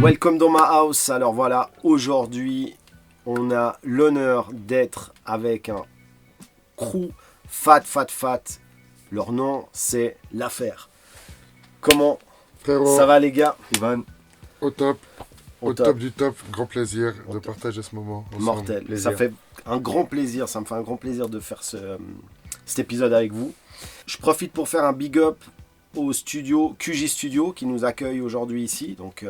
Welcome dans ma house. Alors voilà, aujourd'hui, on a l'honneur d'être avec un crew fat. Leur nom, c'est L'Affaire. Comment Frérot, ça va les gars? Ivan, au top, Au au top du top, grand plaisir de partager ce moment ensemble. Mortel. Plaisir. Ça fait un grand plaisir, ça me fait un grand plaisir de faire cet épisode avec vous. Je profite pour faire un big up au studio, QJ Studio, qui nous accueille aujourd'hui ici. Donc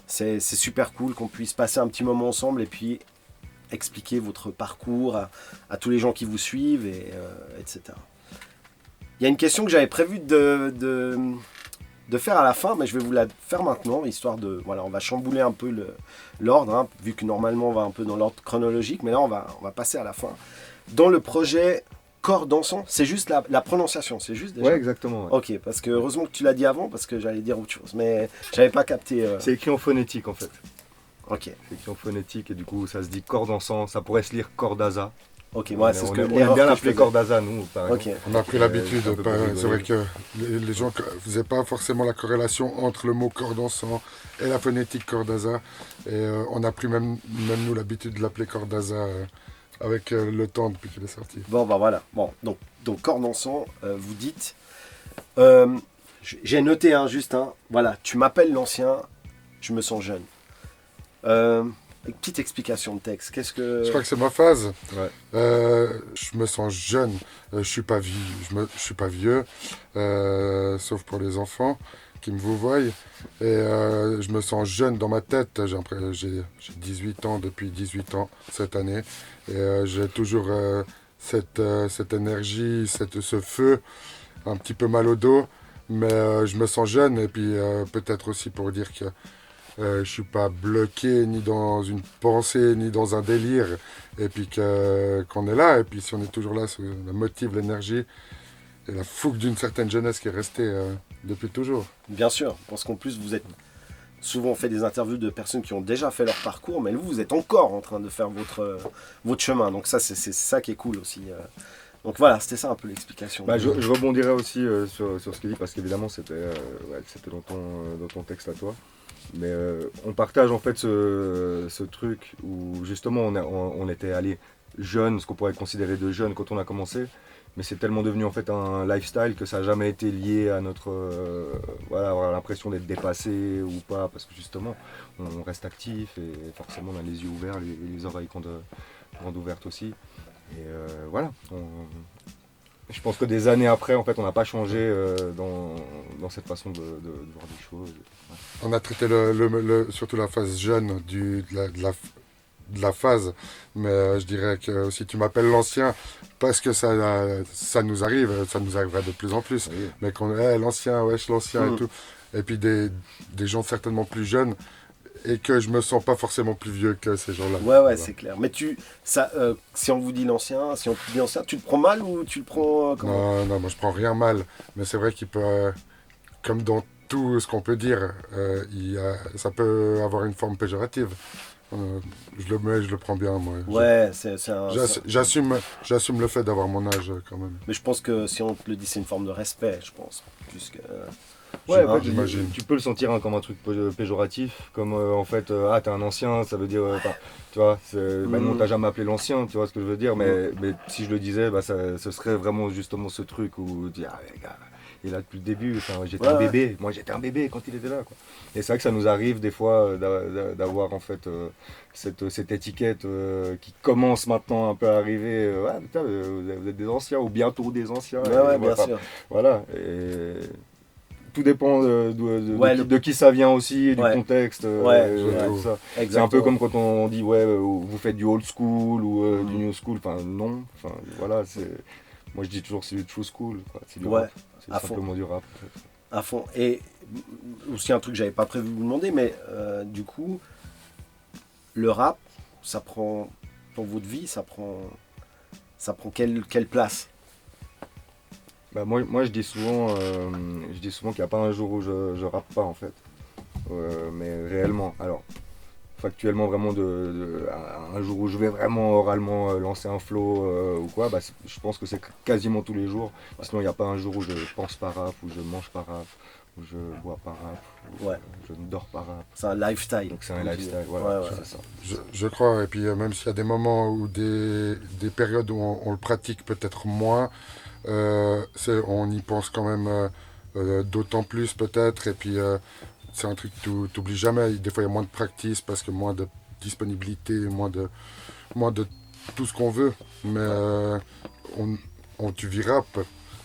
c'est super cool qu'on puisse passer un petit moment ensemble et puis expliquer votre parcours à tous les gens qui vous suivent, etc. Il y a une question que j'avais prévu de faire à la fin, mais je vais vous la faire maintenant, histoire de... Voilà, on va chambouler un peu l'ordre, hein, vu que normalement on va un peu dans l'ordre chronologique, mais là on va passer à la fin. Dans le projet Corps dansant, c'est juste la prononciation, c'est juste déjà... ouais, exactement. Ouais. Ok, parce que heureusement que tu l'as dit avant, parce que j'allais dire autre chose, mais j'avais pas capté... C'est écrit en phonétique en fait. Ok, C'est écrit en phonétique et du coup ça se dit corps dansant, ça pourrait se lire cordaza. ok, moi c'est ce que... on aime l'erreur bien que je l'appeler faisais. cordaza nous par Ok, exemple. On a pris l'habitude, c'est un peu pas- plus c'est vrai rigolo. que les gens ne faisaient pas forcément la corrélation entre le mot corps dansant et la phonétique cordaza. Et on a pris même nous l'habitude de l'appeler cordaza avec le temps depuis qu'il est sorti. bon bah voilà, bon, donc Corps dansant, vous dites... j'ai noté juste, voilà, tu m'appelles l'ancien, je me sens jeune. Une petite explication de texte, qu'est-ce que... Je crois que c'est ma phase. Ouais. Je me sens jeune. Je suis pas je suis pas vieux, sauf pour les enfants qui me vous voient. Et je me sens jeune dans ma tête. J'ai 18 ans depuis 18 ans cette année. Et j'ai toujours cette énergie, ce feu, un petit peu mal au dos. Mais je me sens jeune. Et puis peut-être aussi pour dire que je suis pas bloqué ni dans une pensée ni dans un délire, et puis qu'on est là, et puis si on est toujours là, ça motive l'énergie et la fougue d'une certaine jeunesse qui est restée depuis toujours. Bien sûr, parce qu'en plus vous êtes... Souvent on fait des interviews de personnes qui ont déjà fait leur parcours, mais vous êtes encore en train de faire votre chemin, donc ça c'est ça qui est cool aussi. Donc voilà, c'était ça un peu l'explication. Bah, je rebondirais aussi sur ce qu'il dit parce qu'évidemment c'était dans ton texte à toi. Mais on partage en fait ce truc où justement on était allé jeune, ce qu'on pourrait considérer de jeune quand on a commencé, mais c'est tellement devenu en fait un lifestyle que ça n'a jamais été lié à notre avoir l'impression d'être dépassé ou pas, parce que justement on reste actif et forcément on a les yeux ouverts, les oreilles grandes ouvertes aussi. Et voilà. Je pense que des années après, en fait, on n'a pas changé dans cette façon de voir des choses. Ouais. On a traité surtout la phase jeune de la phase, mais je dirais que si tu m'appelles l'ancien, parce que ça nous arriverait de plus en plus, Oui. mais qu'on est l'ancien, wesh l'ancien et tout, et puis des gens certainement plus jeunes, et que je me sens pas forcément plus vieux que ces gens-là. Ouais, Voilà. c'est clair. Mais si on vous dit l'ancien, si on te dit l'ancien, tu le prends mal ou tu le prends comment? Non, moi je prends rien mal, mais c'est vrai qu'il peut, comme dans tout ce qu'on peut dire, ça peut avoir une forme péjorative. Je le prends bien, moi. Ouais, c'est un... J'assume le fait d'avoir mon âge quand même. Mais je pense que si on te le dit, c'est une forme de respect, je pense. Plus que... Ouais, Hein, j'imagine. tu peux le sentir comme un truc péjoratif, comme en fait, t'es un ancien, ça veut dire, tu vois, nous on t'a jamais appelé l'ancien, tu vois ce que je veux dire, mais si je le disais, ce serait vraiment justement ce truc où tu dis, ah les gars, il est là depuis le début, j'étais un bébé, moi j'étais un bébé quand il était là, quoi. Et c'est vrai que ça nous arrive des fois d'avoir en fait cette étiquette qui commence maintenant un peu à arriver, ouais, putain, vous êtes des anciens, ou bientôt des anciens. Ouais, bien sûr. Voilà, et tout dépend de qui ça vient aussi, du Ouais. contexte. Ouais, tout ça. C'est Exactement. un peu comme quand on dit ouais, vous faites du old school ou du new school. Enfin non. Enfin voilà, moi je dis toujours c'est du true school. Quoi. C'est du rap. C'est à fond. simplement du rap. En fait. À fond. Et aussi un truc que j'avais pas prévu de vous demander, mais du coup, le rap, ça prend dans votre vie, ça prend quelle place? Bah, moi je dis souvent qu'il n'y a pas un jour où je rappe pas en fait. Mais réellement. Alors factuellement vraiment un jour où je vais vraiment oralement lancer un flow ou quoi, je pense que c'est quasiment tous les jours. Sinon il n'y a pas un jour où je pense pas rap, où je mange pas rap, où je bois pas rap, où je ne dors pas rap. C'est un lifestyle. Donc c'est un lifestyle, voilà, Ouais. c'est ça. Je crois, et puis même s'il y a des moments ou des périodes où on le pratique peut-être moins, on y pense quand même d'autant plus peut-être, et puis c'est un truc que tu n'oublies jamais. Des fois il y a moins de practice parce que moins de disponibilité, moins de tout ce qu'on veut, mais tu vis rap.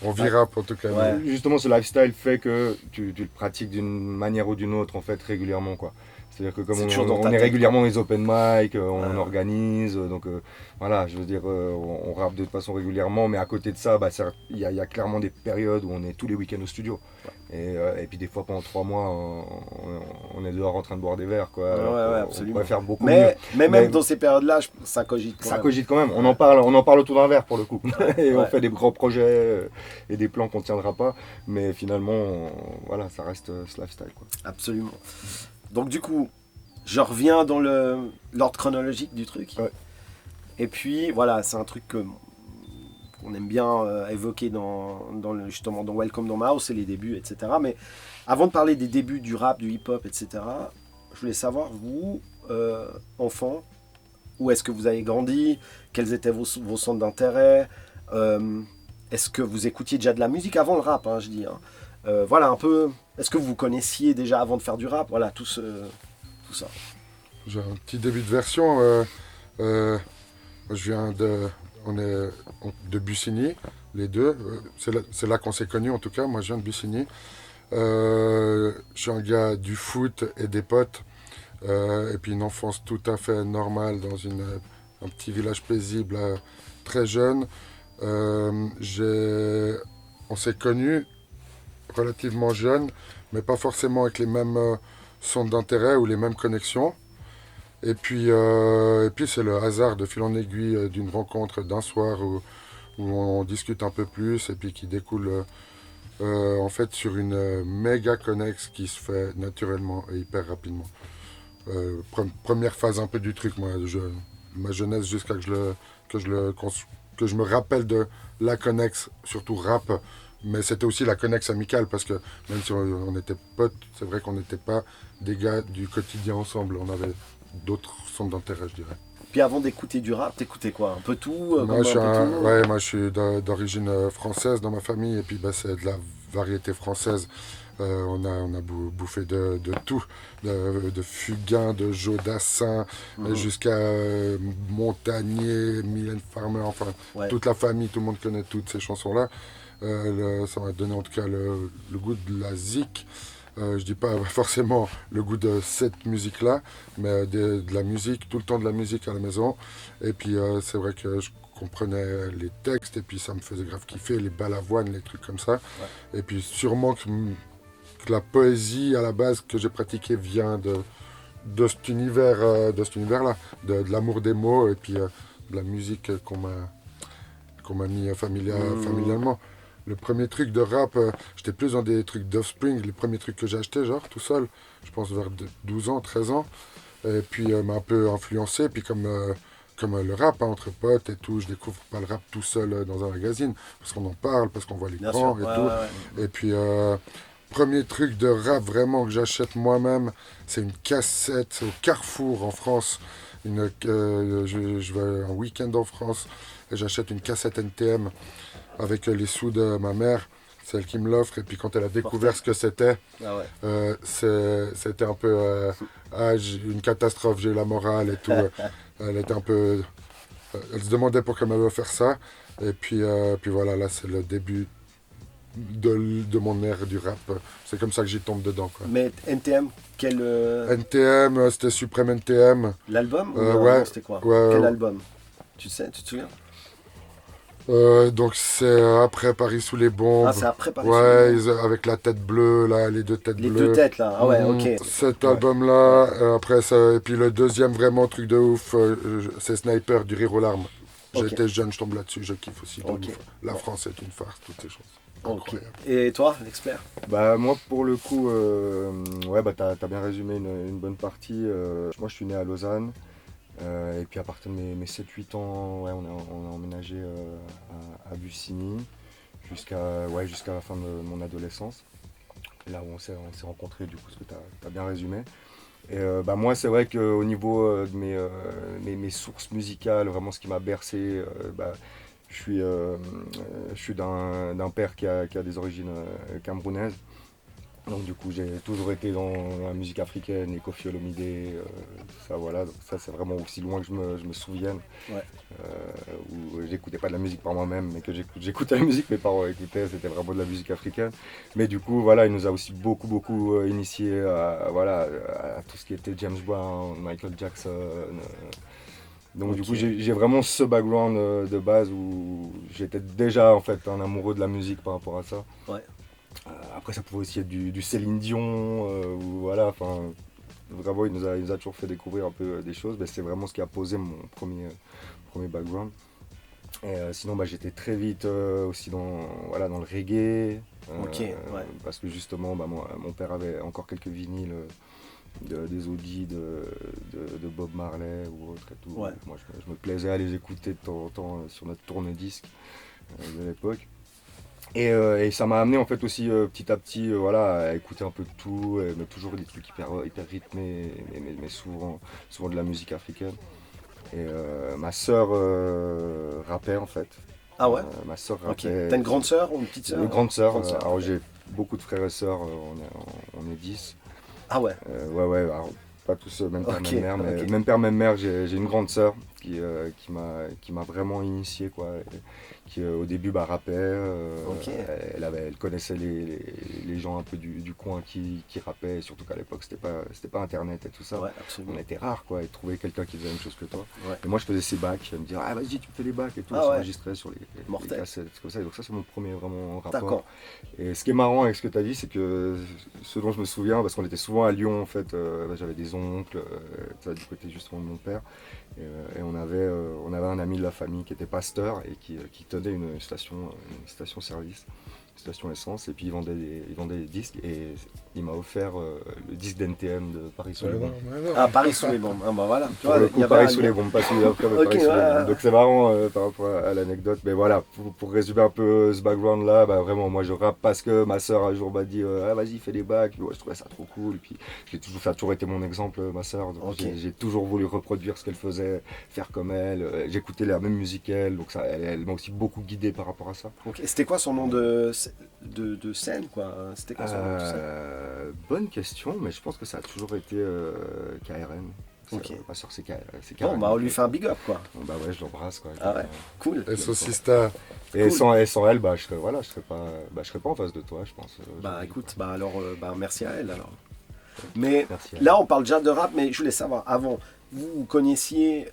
On vit rap en tout cas. Ouais. Justement, ce lifestyle fait que tu le pratiques d'une manière ou d'une autre en fait régulièrement quoi. C'est-à-dire que comme on est régulièrement les open mic, on organise, donc voilà, je veux dire, on rappe de toute façon régulièrement, mais à côté de ça, il y a clairement des périodes où on est tous les week-ends au studio. Et puis des fois pendant 3 mois, on est dehors en train de boire des verres, quoi. Absolument. On pourrait faire beaucoup mieux. Mais même dans ces périodes-là, ça cogite quand même. Ça cogite quand même, on en parle autour d'un verre pour le coup. Et on fait des grands projets et des plans qu'on ne tiendra pas, mais finalement, voilà, ça reste ce lifestyle, quoi. Absolument. Donc du coup, je reviens dans l'ordre chronologique du truc. Ouais. Et puis voilà, c'est un truc qu'on aime bien évoquer justement dans Welcome dans My House, c'est les débuts, etc. Mais avant de parler des débuts du rap, du hip-hop, etc., je voulais savoir, vous, enfants, où est-ce que vous avez grandi? Quels étaient vos centres d'intérêt? Est-ce que vous écoutiez déjà de la musique avant le rap, hein, je dis, hein. Voilà un peu, est-ce que vous connaissiez déjà avant de faire du rap? Voilà, tout ça. J'ai un petit début de version. Je viens on est de Bussigny, les deux. C'est là qu'on s'est connus en tout cas. Moi je viens de Bussigny. Je suis un gars du foot et des potes. Et puis une enfance tout à fait normale dans un petit village paisible, très jeune. On s'est connus relativement jeune, mais pas forcément avec les mêmes centres d'intérêt ou les mêmes connexions. Et puis c'est le hasard de fil en aiguille d'une rencontre d'un soir où on discute un peu plus et puis qui découle en fait sur une méga connexe qui se fait naturellement et hyper rapidement. Première phase un peu du truc, ma jeunesse jusqu'à que je me rappelle de la connexe, surtout rap. Mais c'était aussi la connexe amicale parce que même si on était potes, c'est vrai qu'on n'était pas des gars du quotidien ensemble. On avait d'autres centres d'intérêt, je dirais. Puis avant d'écouter du rap, t'écoutais quoi? Un peu tout? Moi, je suis d'origine française dans ma famille et puis c'est de la variété française. On a bouffé de tout, de Fugain, de Jodassin, jusqu'à Montagnier, Mylène Farmer, enfin toute la famille, tout le monde connaît toutes ces chansons-là. Ça m'a donné en tout cas le goût de la zik. Je dis pas forcément le goût de cette musique-là, mais de la musique, tout le temps de la musique à la maison. Et puis c'est vrai que je comprenais les textes et puis ça me faisait grave kiffer, les balavoines, les trucs comme ça. Ouais. Et puis sûrement que la poésie à la base que j'ai pratiquée vient de cet univers-là, de l'amour des mots et puis de la musique qu'on m'a mis familialement. Le premier truc de rap, j'étais plus dans des trucs d'Offspring, les premiers trucs que j'ai achetés, genre tout seul, je pense vers 12 ans, 13 ans. Et puis m'a un peu influencé, puis comme le rap, entre potes et tout, je découvre pas le rap tout seul dans un magazine, parce qu'on en parle, parce qu'on voit l'écran et tout. Ouais. Et puis, premier truc de rap vraiment que j'achète moi-même, c'est une cassette au Carrefour en France. Je vais un week-end en France et j'achète une cassette NTM avec les sous de ma mère, c'est elle qui me l'offre, et puis quand elle a découvert ce que c'était, c'était un peu une catastrophe, j'ai eu la morale et tout. Elle était un peu... elle se demandait pourquoi elle m'avait offert ça, et puis voilà, là c'est le début de mon ère du rap. C'est comme ça que j'y tombe dedans, quoi. Mais NTM, quel... NTM, c'était Supreme NTM. L'album ouais, c'était quoi? Ouais, quel album? Tu te souviens? Donc c'est après Paris sous les bombes. Ah, c'est après Paris sous les bombes. Avec la tête bleue, là, les deux têtes bleues. Les deux têtes, là. Ah ouais, ok. Cet album-là, après ça, et puis le deuxième vraiment truc de ouf, c'est Sniper du Rire aux larmes. J'étais jeune, je tombe là-dessus, je kiffe aussi. La France est une farce, toutes ces choses. Ok. Incroyable. Et toi, l'expert? Bah moi pour le coup, ouais bah t'as bien résumé une bonne partie. Moi je suis né à Lausanne et puis à partir de mes 7-8 ans, ouais, on a emménagé à Bussigny jusqu'à la fin de mon adolescence. Là où on s'est rencontrés du coup, ce que t'as bien résumé. Et bah moi c'est vrai qu'au niveau de mes sources musicales, vraiment ce qui m'a bercé, bah, je suis d'un père qui a des origines camerounaises. Donc du coup j'ai toujours été dans la musique africaine, les Koffi Olomide, ça voilà, donc ça c'est vraiment aussi loin que je me souvienne, Ouais. où j'écoutais pas de la musique par moi-même, mais que j'écoutais la musique, mes parents écoutaient, c'était vraiment de la musique africaine. Mais du coup voilà, il nous a aussi beaucoup initié voilà, à tout ce qui était James Brown, Michael Jackson. Donc du Ok. coup j'ai vraiment ce background de base où j'étais déjà en fait un amoureux de la musique par rapport à ça. Ouais. Après, ça pouvait aussi être du Céline Dion, ou voilà, enfin, vraiment, il nous a toujours fait découvrir un peu des choses. Mais c'est vraiment ce qui a posé mon premier background. Et sinon, bah, j'étais très vite aussi voilà, dans le reggae. Ok, ouais. Parce que justement, bah, mon père avait encore quelques vinyles des oldies de Bob Marley ou autre et tout. Ouais. Moi, je me plaisais à les écouter de temps en temps sur notre tourne-disque de l'époque. Et ça m'a amené en fait aussi petit à petit voilà, à écouter un peu de tout, mais toujours des trucs hyper rythmés, mais souvent de la musique africaine. Et ma sœur rappait en fait. Ah ouais? Ma sœur Ok. rappait. T'as une grande sœur ou une petite sœur? Une grande sœur. Grande sœur, Alors ok. j'ai beaucoup de frères et sœurs, on est 10. Ah ouais. Ouais, alors, pas tous même père, Ok, même mère, mais ok. même père, même mère, j'ai une grande sœur qui m'a vraiment initié, quoi. Et qui au début rappait, Ok. elle connaissait les gens un peu du coin qui rappaient, et surtout qu'à l'époque c'était pas internet et tout ça. Ouais, On absolument. était rares quoi, et trouver quelqu'un qui faisait la même chose que toi. Ouais. Et moi je faisais ses bacs, elle me disait ah vas-y tu me fais les bacs et tout, Ah on ouais. s'enregistrait sur les Mortel. cassettes comme ça. Et donc ça c'est mon premier vraiment rapport. D'accord. Et ce qui est marrant avec ce que tu as dit, c'est que ce dont je me souviens, parce qu'on était souvent à Lyon en fait, j'avais des oncles, ça, du côté justement de mon père, et on avait un ami de la famille qui était pasteur et qui tenait une station-service, une station essence, et puis il vendait des disques, et il m'a offert le disque d'NTM de Paris sous les bombes. Ah, Paris sous les bombes. Ah bah voilà. Tu Pour vois, le il coup, y avait Paris un sous lien. les bombes, pas celui après, mais Ok, Paris sous les ouais. bombes. Donc c'est marrant par rapport à l'anecdote. Mais voilà, pour résumer un peu ce background-là, bah, vraiment, moi je rappe parce que ma soeur un jour m'a dit ah, vas-y, fais des bacs. Puis, ouais, je trouvais ça trop cool. Et puis ça a toujours été mon exemple, ma soeur. Donc Ok. j'ai toujours voulu reproduire ce qu'elle faisait, faire comme elle. J'écoutais la même musique qu'elle, donc ça, elle m'a aussi beaucoup guidé par rapport à ça. Ok. C'était quoi son nom de scène, quoi? C'était quoi son nom de scène? Bonne question, mais je pense que ça a toujours été KRN. Ok. Ma soeur, c'est KRN. Bon, bah on lui fait un big up, quoi. Bon, bah ouais, je l'embrasse quoi. Ah ouais. Cool. Et Saucista. Et Cool. sans elle, je serais pas en face de toi, je pense. Bah écoute, bah alors, bah merci à elle alors. Mais Merci. là, on parle déjà de rap, mais je voulais savoir, avant, vous connaissiez,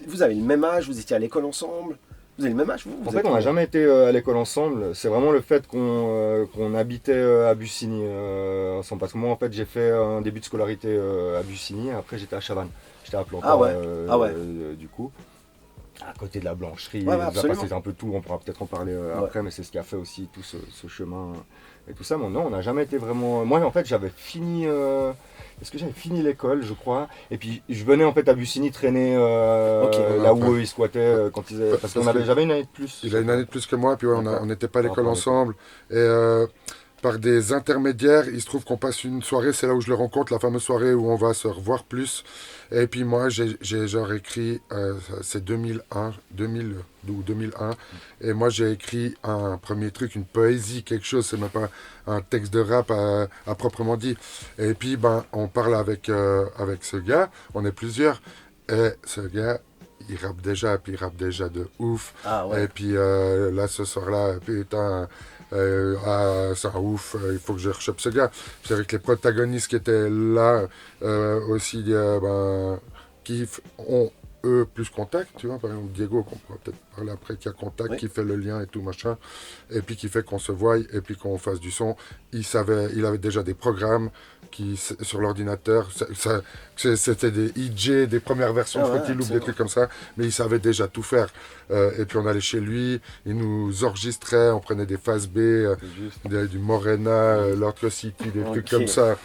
vous avez le même âge, vous étiez à l'école ensemble, vous avez le même âge, vous En êtes fait, on n'a jamais été à l'école ensemble. C'est vraiment le fait qu'on habitait à Bussigny ensemble. Parce que moi, en fait, j'ai fait un début de scolarité à Bussigny. Après, j'étais à Chavannes. J'étais à Plantin, Ah ouais. Ah ouais. du coup. À côté de la blancherie, Ouais, ouais, ça absolument. passait un peu tout, on pourra peut-être en parler Ouais. après, mais c'est ce qui a fait aussi tout ce chemin et tout ça. Mais non, on n'a jamais été vraiment. Moi, en fait, j'avais fini. Est-ce que j'avais fini l'école, je crois. Et puis, je venais en fait à Bussigny traîner Ok. là Ouais. où eux ils squattaient quand ils avaient. Parce qu'on avait j'avais une année de plus. Il a une année de plus que moi, puis ouais, on D'accord. n'était pas à l'école Par rapport à ensemble. Et par des intermédiaires, il se trouve qu'on passe une soirée, c'est là où je le rencontre, la fameuse soirée où on va se revoir plus. Et puis moi, j'ai genre écrit, c'est 2000 ou 2001, et moi j'ai écrit un premier truc, une poésie, quelque chose, c'est même pas un texte de rap à proprement dit. Et puis ben, on parle avec ce gars, on est plusieurs, et ce gars, il rappe déjà, puis il rappe déjà de ouf. Ah ouais. Et puis là, ce soir-là, putain, c'est un ouf, il faut que je rechoppe ce gars. Puis avec les protagonistes qui étaient là aussi, ben, qui ont eux plus Contact, tu vois, par exemple Diego, qu'on pourra peut-être parler après, qui a Contact, Oui. qui fait le lien et tout machin, et puis qui fait qu'on se voie et puis qu'on fasse du son. Il avait déjà des programmes sur l'ordinateur, c'était des EJ, des premières versions Ah de ouais, Fruity Loop, des excellent. trucs comme ça, mais il savait déjà tout faire. Et puis on allait chez lui, il nous enregistrait, on prenait des phases B, C'est juste. du Morena, Lord City, des trucs Ok. comme ça.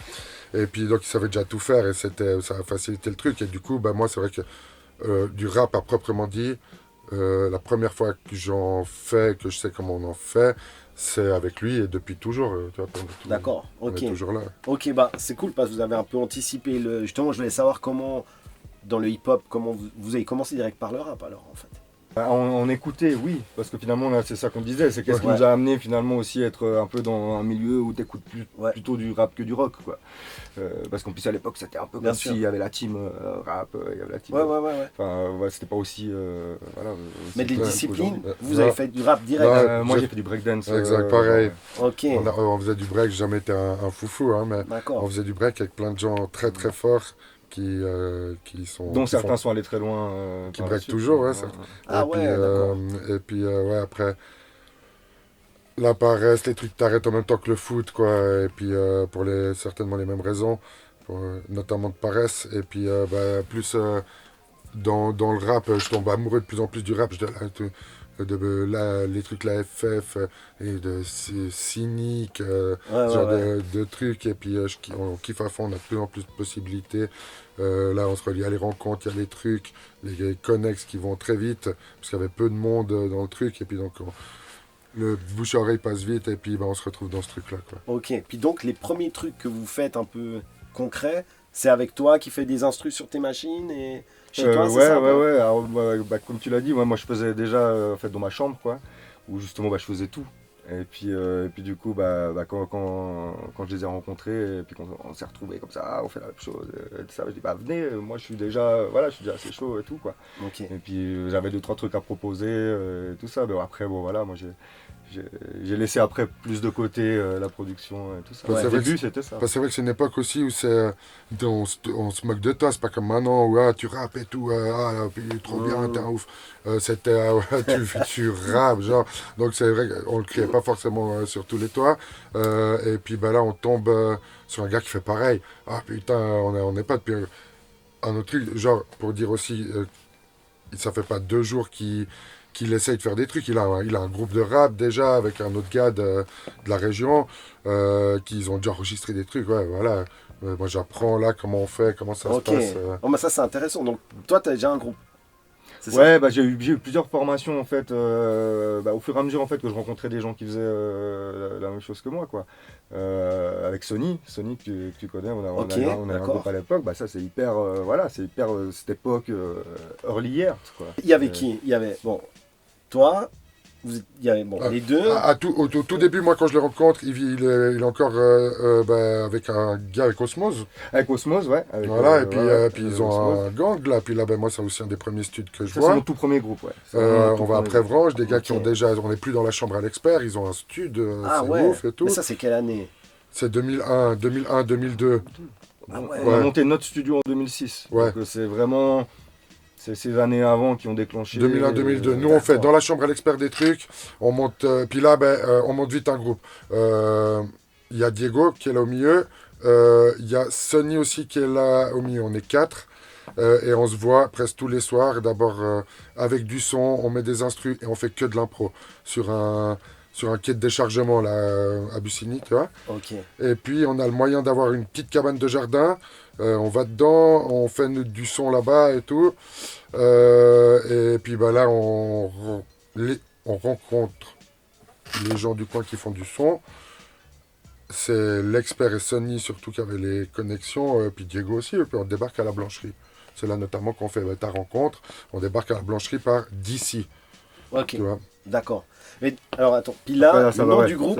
Et puis donc il savait déjà tout faire et ça a facilité le truc. Et du coup, bah, moi c'est vrai que du rap à proprement dit, la première fois que j'en fais, que je sais comment on en fait, c'est avec lui et depuis toujours. Tu vois, D'accord, on ok. est toujours là. Ok, bah c'est cool parce que vous avez un peu anticipé le. Justement, je voulais savoir comment, dans le hip-hop, comment vous avez commencé direct par le rap alors en fait. Bah, on écoutait, oui, parce que finalement, là, c'est ça qu'on disait, c'est qu'est-ce qui Ouais. nous a amené finalement aussi à être un peu dans un milieu où t'écoutes Ouais. plutôt du rap que du rock, quoi. Parce qu'en plus à l'époque, c'était un peu Bien comme sûr. s'il y avait la team rap, il y avait la team. Ouais, ouais, ouais, ouais. Enfin, ouais, c'était pas aussi. Voilà, aussi Mais des classique disciplines, qu'aujourd'hui. vous avez Ouais. fait du rap direct. Ouais. Moi, j'ai- j'ai fait du breakdance. Exact, pareil. Ok, On faisait du break, j'ai jamais été un foufou, hein, mais on d'accord. faisait du break avec plein de gens très très forts qui sont. Dont qui certains font- sont allés très loin. Qui par la break suite, toujours, quoi. ouais, certes. Ah et puis, ouais, d'accord. ouais, après, la paresse, les trucs t'arrêtent en même temps que le foot, quoi. Et puis, pour certainement les mêmes raisons, notamment de paresse. Et puis, plus dans le rap, je tombe amoureux de plus en plus du rap. Les trucs, la FF, et de cynique, Ouais, ce genre ouais, ouais. de trucs. Et puis, on kiffe à fond, on a de plus en plus de possibilités. Là, on se relie à les rencontres, il y a les trucs, les connexes qui vont très vite, parce qu'il y avait peu de monde dans le truc. Et puis, donc, le bouche à oreille passe vite, et puis on se retrouve dans ce truc-là, quoi. Ok, puis donc les premiers trucs que vous faites un peu concrets, c'est avec toi qui fais des instrus sur tes machines et chez toi, c'est Ouais, ça un ouais, peu ouais. Alors, comme tu l'as dit, moi je faisais déjà en fait, dans ma chambre, quoi, où justement je faisais tout. Et puis du coup, quand je les ai rencontrés, et puis on s'est retrouvés comme ça, on fait la même chose, tout ça, je dis, bah venez, moi je suis déjà assez chaud et tout, quoi. Ok. Et puis j'avais 2-3 trucs à proposer, et tout ça. Mais après, bon voilà, moi j'ai laissé après plus de côté la production et tout ça. Ouais, c'est Au vrai début, que c'était ça. Parce que c'est vrai que c'est une époque aussi où on se moque de toi, c'est pas comme maintenant où tu rappes et tout, puis trop bien, t'es un ouf. C'était ouais, tu rappes, genre. Donc c'est vrai qu'on le criait pas forcément sur tous les toits. Et puis là, on tombe sur un gars qui fait pareil. Ah putain, on n'est pas depuis un autre truc, genre pour dire aussi, ça fait pas 2 jours qu'il essaye de faire des trucs. Il a un groupe de rap déjà avec un autre gars de la région qui ont déjà enregistré des trucs. Ouais, voilà. Moi, j'apprends là comment on fait, comment ça Ok. se passe. Oh, bah ça c'est intéressant. Donc toi, tu as déjà un groupe. C'est ça Ouais, j'ai eu plusieurs formations en fait, au fur et à mesure en fait que je rencontrais des gens qui faisaient la même chose que moi, quoi. Avec Sony que tu connais, Ok, on a un d'accord. groupe à l'époque, bah ça c'est hyper, c'est hyper cette époque early years, quoi. Il y avait qui Il y avait, bon, toi, il y avait, bon, Ah, les deux. Au tout début, moi, quand je le rencontre, il est encore avec un gars avec Osmose. Avec Osmose, ouais. Avec, Voilà, et puis, ouais, puis ils ont Osmose. un gang là. Puis là, moi, c'est aussi un des premiers studs que je Ça c'est vois. mon tout premier groupe, ouais. C'est vraiment mon tout On va premier après groupe. Vrange, des gars qui Ok. ont déjà. On n'est plus dans la chambre à l'expert, ils ont un stud, Ah c'est ouais. ouf et tout. Mais ça c'est quelle année C'est 2001, 2002. Ah ouais. On a Ouais. monté notre studio en 2006. Ouais. Donc c'est vraiment ces années avant qui ont déclenché. 2001-2002. Nous, on fait dans la chambre à l'expert des trucs. On monte, puis là, on monte vite un groupe. Il y a Diego qui est là au milieu. Il y a Sonny aussi qui est là au milieu. On est 4. Et on se voit presque tous les soirs. D'abord avec du son, on met des instrus et on fait que de l'impro sur un quai de déchargement là, à Bussigny, tu vois. Ok. Et puis on a le moyen d'avoir une petite cabane de jardin. On va dedans, on fait du son là-bas et tout. Et puis là, on rencontre les gens du coin qui font du son. C'est l'expert et Sonny surtout qui avaient les connexions, puis Diego aussi. Et puis on débarque à la Blancherie. C'est là notamment qu'on fait ta rencontre. On débarque à la Blancherie par DC. Ok. Tu vois. D'accord. Mais alors attends. Puis là, Après, le ça nom va, du groupe.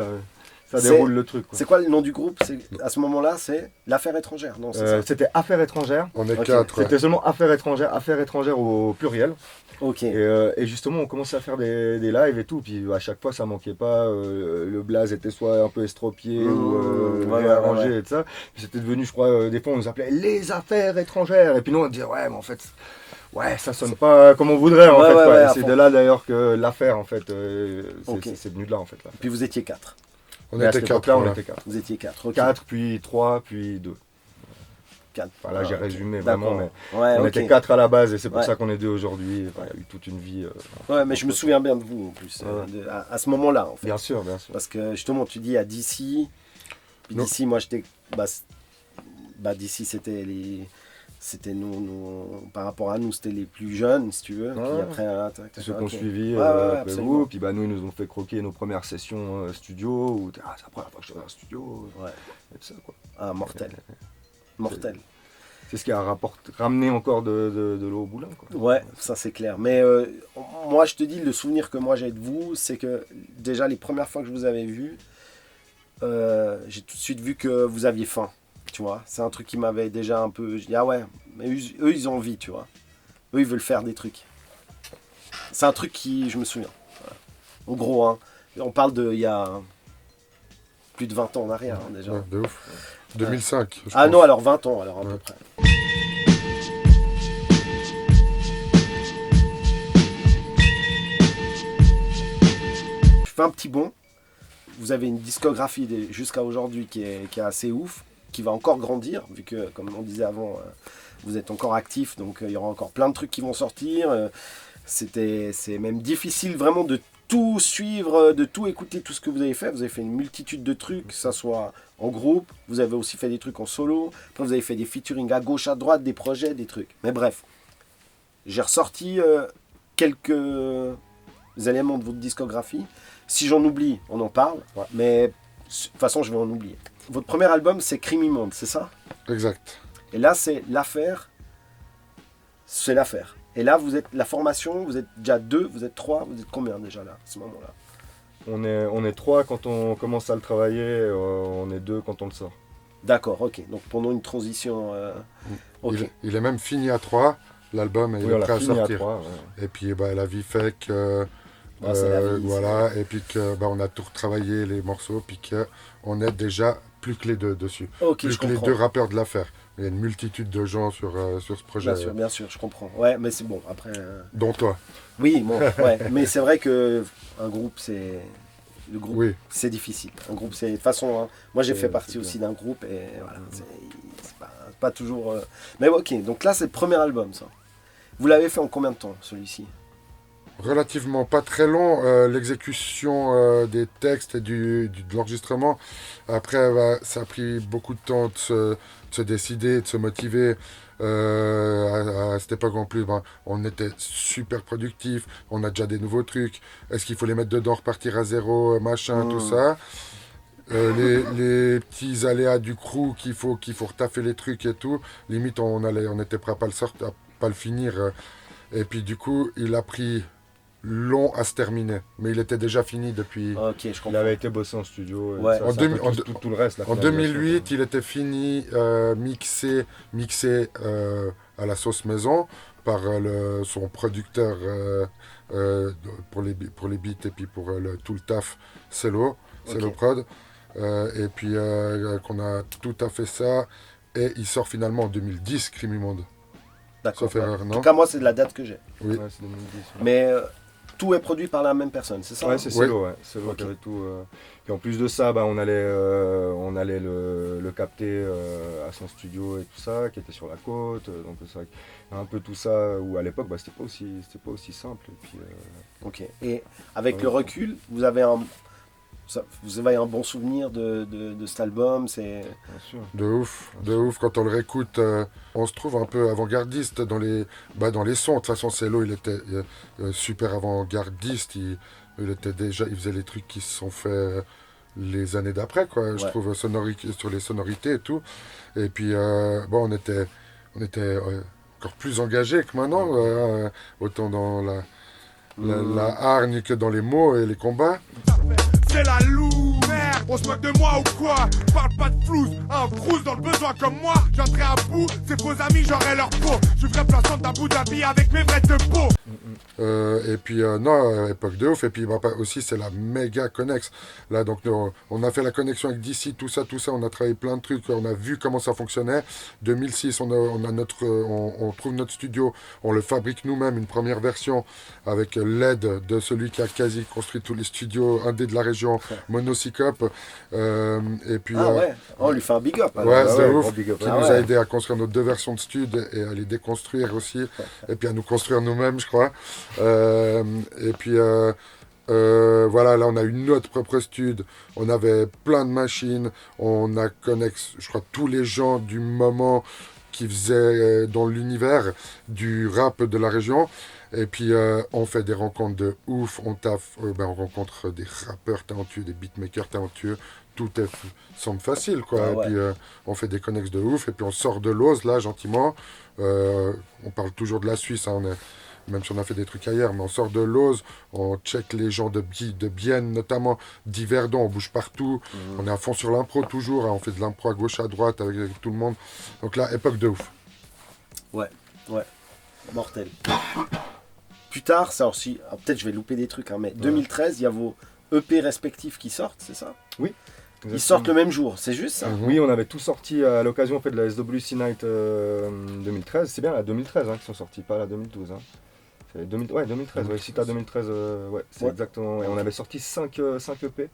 Ça c'est- déroule le truc, quoi. C'est quoi le nom du groupe? À ce moment-là, c'est l'affaire étrangère. Non, c'est ça. C'était Affaires étrangères. On est Ok. 4. C'était seulement affaires étrangères au pluriel. Ok. Et justement, on commençait à faire des lives et tout. Puis à chaque fois, ça manquait pas. Le blaze était soit un peu estropié ou ouais, réarrangé ouais. et tout ça. Puis c'était devenu, je crois, des fois, on nous appelait les affaires étrangères. Et puis nous, on disait, ouais, mais en fait, Ouais, ça sonne pas comme on voudrait en Ouais, fait. ouais, Quoi. ouais, à C'est fond. de là d'ailleurs que l'affaire en fait, Ok. c'est venu de là en fait. Là. Puis vous étiez 4. On Mais à était cette 4. époque-là, on Voilà. était 4. Vous étiez 4. Ok. 4, puis 3, puis 2. 4. Enfin, là, j'ai ok. résumé D'accord. vraiment, mais Ouais, on ok. était 4 à la base et c'est pour Ouais. ça qu'on est 2 aujourd'hui. Enfin, il y a eu toute une vie. Ouais, mais je me souviens bien de vous en plus, Ouais. à ce moment-là en fait. Bien sûr, bien sûr. Parce que justement, tu dis à DC, puis Non. DC, moi j'étais. DC, c'était nous, par rapport à nous, c'était les plus jeunes, si tu veux. Puis Ouais. après, C'est ceux qui ont ok. suivi Ouais, après absolument. vous. Puis bah, nous, ils nous ont fait croquer nos premières sessions studio. Où c'est la première fois que je suis dans un studio. Ouais. Et tout ça, quoi. Ah, mortel. Mortel. C'est ce qui a ramené encore de l'eau au boulin. Quoi. Ouais, ça c'est clair. Mais moi, je te dis, le souvenir que moi j'ai de vous, c'est que déjà les premières fois que je vous avais vu, j'ai tout de suite vu que vous aviez faim. Tu vois, c'est un truc qui m'avait déjà un peu. Je dis, ah ouais, mais eux ils ont envie, tu vois. Eux ils veulent faire des trucs. C'est un truc qui, je me souviens. Voilà. En gros, hein, on parle de il y a plus de 20 ans en arrière hein, déjà. Ouais, de ouf. 2005. je Ah pense. non, alors 20 ans, alors à peu Ouais. près. Je fais un petit bond. Vous avez une discographie jusqu'à aujourd'hui qui est assez ouf, qui va encore grandir, vu que, comme on disait avant, vous êtes encore actif, donc il y aura encore plein de trucs qui vont sortir. C'est même difficile vraiment de tout suivre, de tout écouter, tout ce que vous avez fait. Vous avez fait une multitude de trucs, que ça soit en groupe, vous avez aussi fait des trucs en solo, après vous avez fait des featuring à gauche, à droite, des projets, des trucs. Mais bref, j'ai ressorti quelques éléments de votre discographie. Si j'en oublie, on en parle, mais de toute façon, je vais en oublier. Votre premier album, c'est Crime Immonde, c'est ça? Exact. Et là, c'est l'affaire. C'est l'affaire. Et là, vous êtes la formation, vous êtes déjà 2, vous êtes 3, vous êtes combien déjà là, à ce moment-là? On est 3 quand on commence à le travailler, on est 2 quand on le sort. D'accord, ok. Donc pendant une transition. Ok. Il est même fini à 3, l'album, et il Oui, est on prêt l'a à fini à sortir. 3. Et puis bah, la vie fait que. C'est la vie, voilà, et puis que bah, on a tout retravaillé les morceaux, puis qu'on est déjà plus que les 2 dessus. Ok, Plus je que les comprends. 2 rappeurs de l'affaire. Il y a une multitude de gens sur ce projet, Bien sûr, je comprends. Ouais, mais c'est bon. Après. dont toi. Oui, bon, ouais. Mais c'est vrai que un groupe, c'est. Le groupe, Oui. c'est difficile. Un groupe, c'est. De toute façon, hein, moi j'ai fait C'est partie clair. aussi d'un groupe et voilà. C'est pas toujours. Mais ok, donc là, c'est le premier album, ça. Vous l'avez fait en combien de temps, celui-ci? Relativement pas très long, l'exécution des textes et de l'enregistrement. Après, bah, ça a pris beaucoup de temps de se décider, de se motiver. À cette époque en plus, ben, on était super productifs, on a déjà des nouveaux trucs. Est-ce qu'il faut les mettre dedans, repartir à zéro, machin, tout ça. Les petits aléas du crew qu'il faut retaffer les trucs et tout. Limite, on était prêt à pas le sortir, à pas le finir. Et puis du coup, il a pris long à se terminer, mais il était déjà fini depuis. Ok, je Il comprends. avait été bossé en studio. Et Ouais. ça, En c'est un peu 2000 tout le reste. La En finalisation, 2008, il était fini, mixé à la sauce maison par son producteur pour les beats et puis pour tout le taf, Cello Prod. Et puis qu'on a tout à fait ça. Et il sort finalement en 2010, Crime Immonde. D'accord. Sauf erreur, En non? tout cas, moi, c'est de la date que j'ai. Oui. Ouais, c'est 2010. Ouais. Mais tout est produit par la même personne, c'est ça? Ouais, c'est Oui. Cello, ouais. Cello Ok. qui avait tout. Et en plus de ça, bah, on allait le capter à son studio et tout ça, qui était sur la côte. Donc c'est vrai qu'il y a un peu tout ça, où à l'époque, bah, c'était pas aussi simple. Et puis, Ok. Et avec Ouais. le recul, vous avez un bon souvenir de cet album, c'est... bien sûr. De ouf. Quand on le réécoute, on se trouve un peu avant-gardiste dans les sons. De toute façon, Cello, il était super avant-gardiste. Il faisait les trucs qui se sont faits les années d'après, quoi. Je Ouais. trouve sur les sonorités et tout. Et puis, on était encore plus engagés que maintenant, autant dans la hargne que dans les mots et les combats. C'est la loup, merde, on se moque de moi ou quoi? Parle pas de flouze, un frousse dans le besoin comme moi. J'entrerai à bout, ces faux amis j'aurai leur peau. Je ferai plaçant d'un bout d'habit avec mes vrais de peau. Et puis, non, époque de ouf. Et puis, aussi, c'est la méga connexe. Là, donc, on a fait la connexion avec DC, tout ça. On a travaillé plein de trucs. On a vu comment ça fonctionnait. 2006, on trouve notre studio. On le fabrique nous-mêmes, une première version, avec l'aide de celui qui a quasi construit tous les studios indés de la région, Monocycop. Et puis, on lui fait un big up. alors. Ouais, c'est gros ouf. big up. Qui Ah nous a ouais. aidé à construire nos 2 versions de stud et à les déconstruire aussi. Et puis à nous construire nous-mêmes, je crois. Et puis voilà, là on a eu notre propre stud. On avait plein de machines. On a connecté, je crois, tous les gens du moment qui faisaient dans l'univers du rap de la région. Et puis on fait des rencontres de ouf. On rencontre des rappeurs talentueux, des beatmakers talentueux. Tout semble facile, quoi. Ah ouais. Et puis on fait des connexes de ouf. Et puis on sort de l'Ose, là, gentiment. On parle toujours de la Suisse, hein, même si on a fait des trucs ailleurs, mais on sort de l'Ose, on check les gens de Bienne, notamment d'Yverdon, on bouge partout. On est à fond sur l'impro toujours, hein, on fait de l'impro à gauche, à droite avec tout le monde. Donc là, époque de ouf. Ouais, mortel. Plus tard, ça aussi, peut-être je vais louper des trucs, hein, mais 2013, il y a vos EP respectifs qui sortent, c'est ça? Ils sortent le même jour, c'est juste ça? Mhm. Oui, on avait tout sorti à l'occasion en fait, de la SWC Night 2013. C'est bien la 2013 qui sont sortis, pas la 2012. Hein. C'est 2013. Ouais, si t'as 2013, c'est Ouais. exactement. Et on avait sorti 5 EP.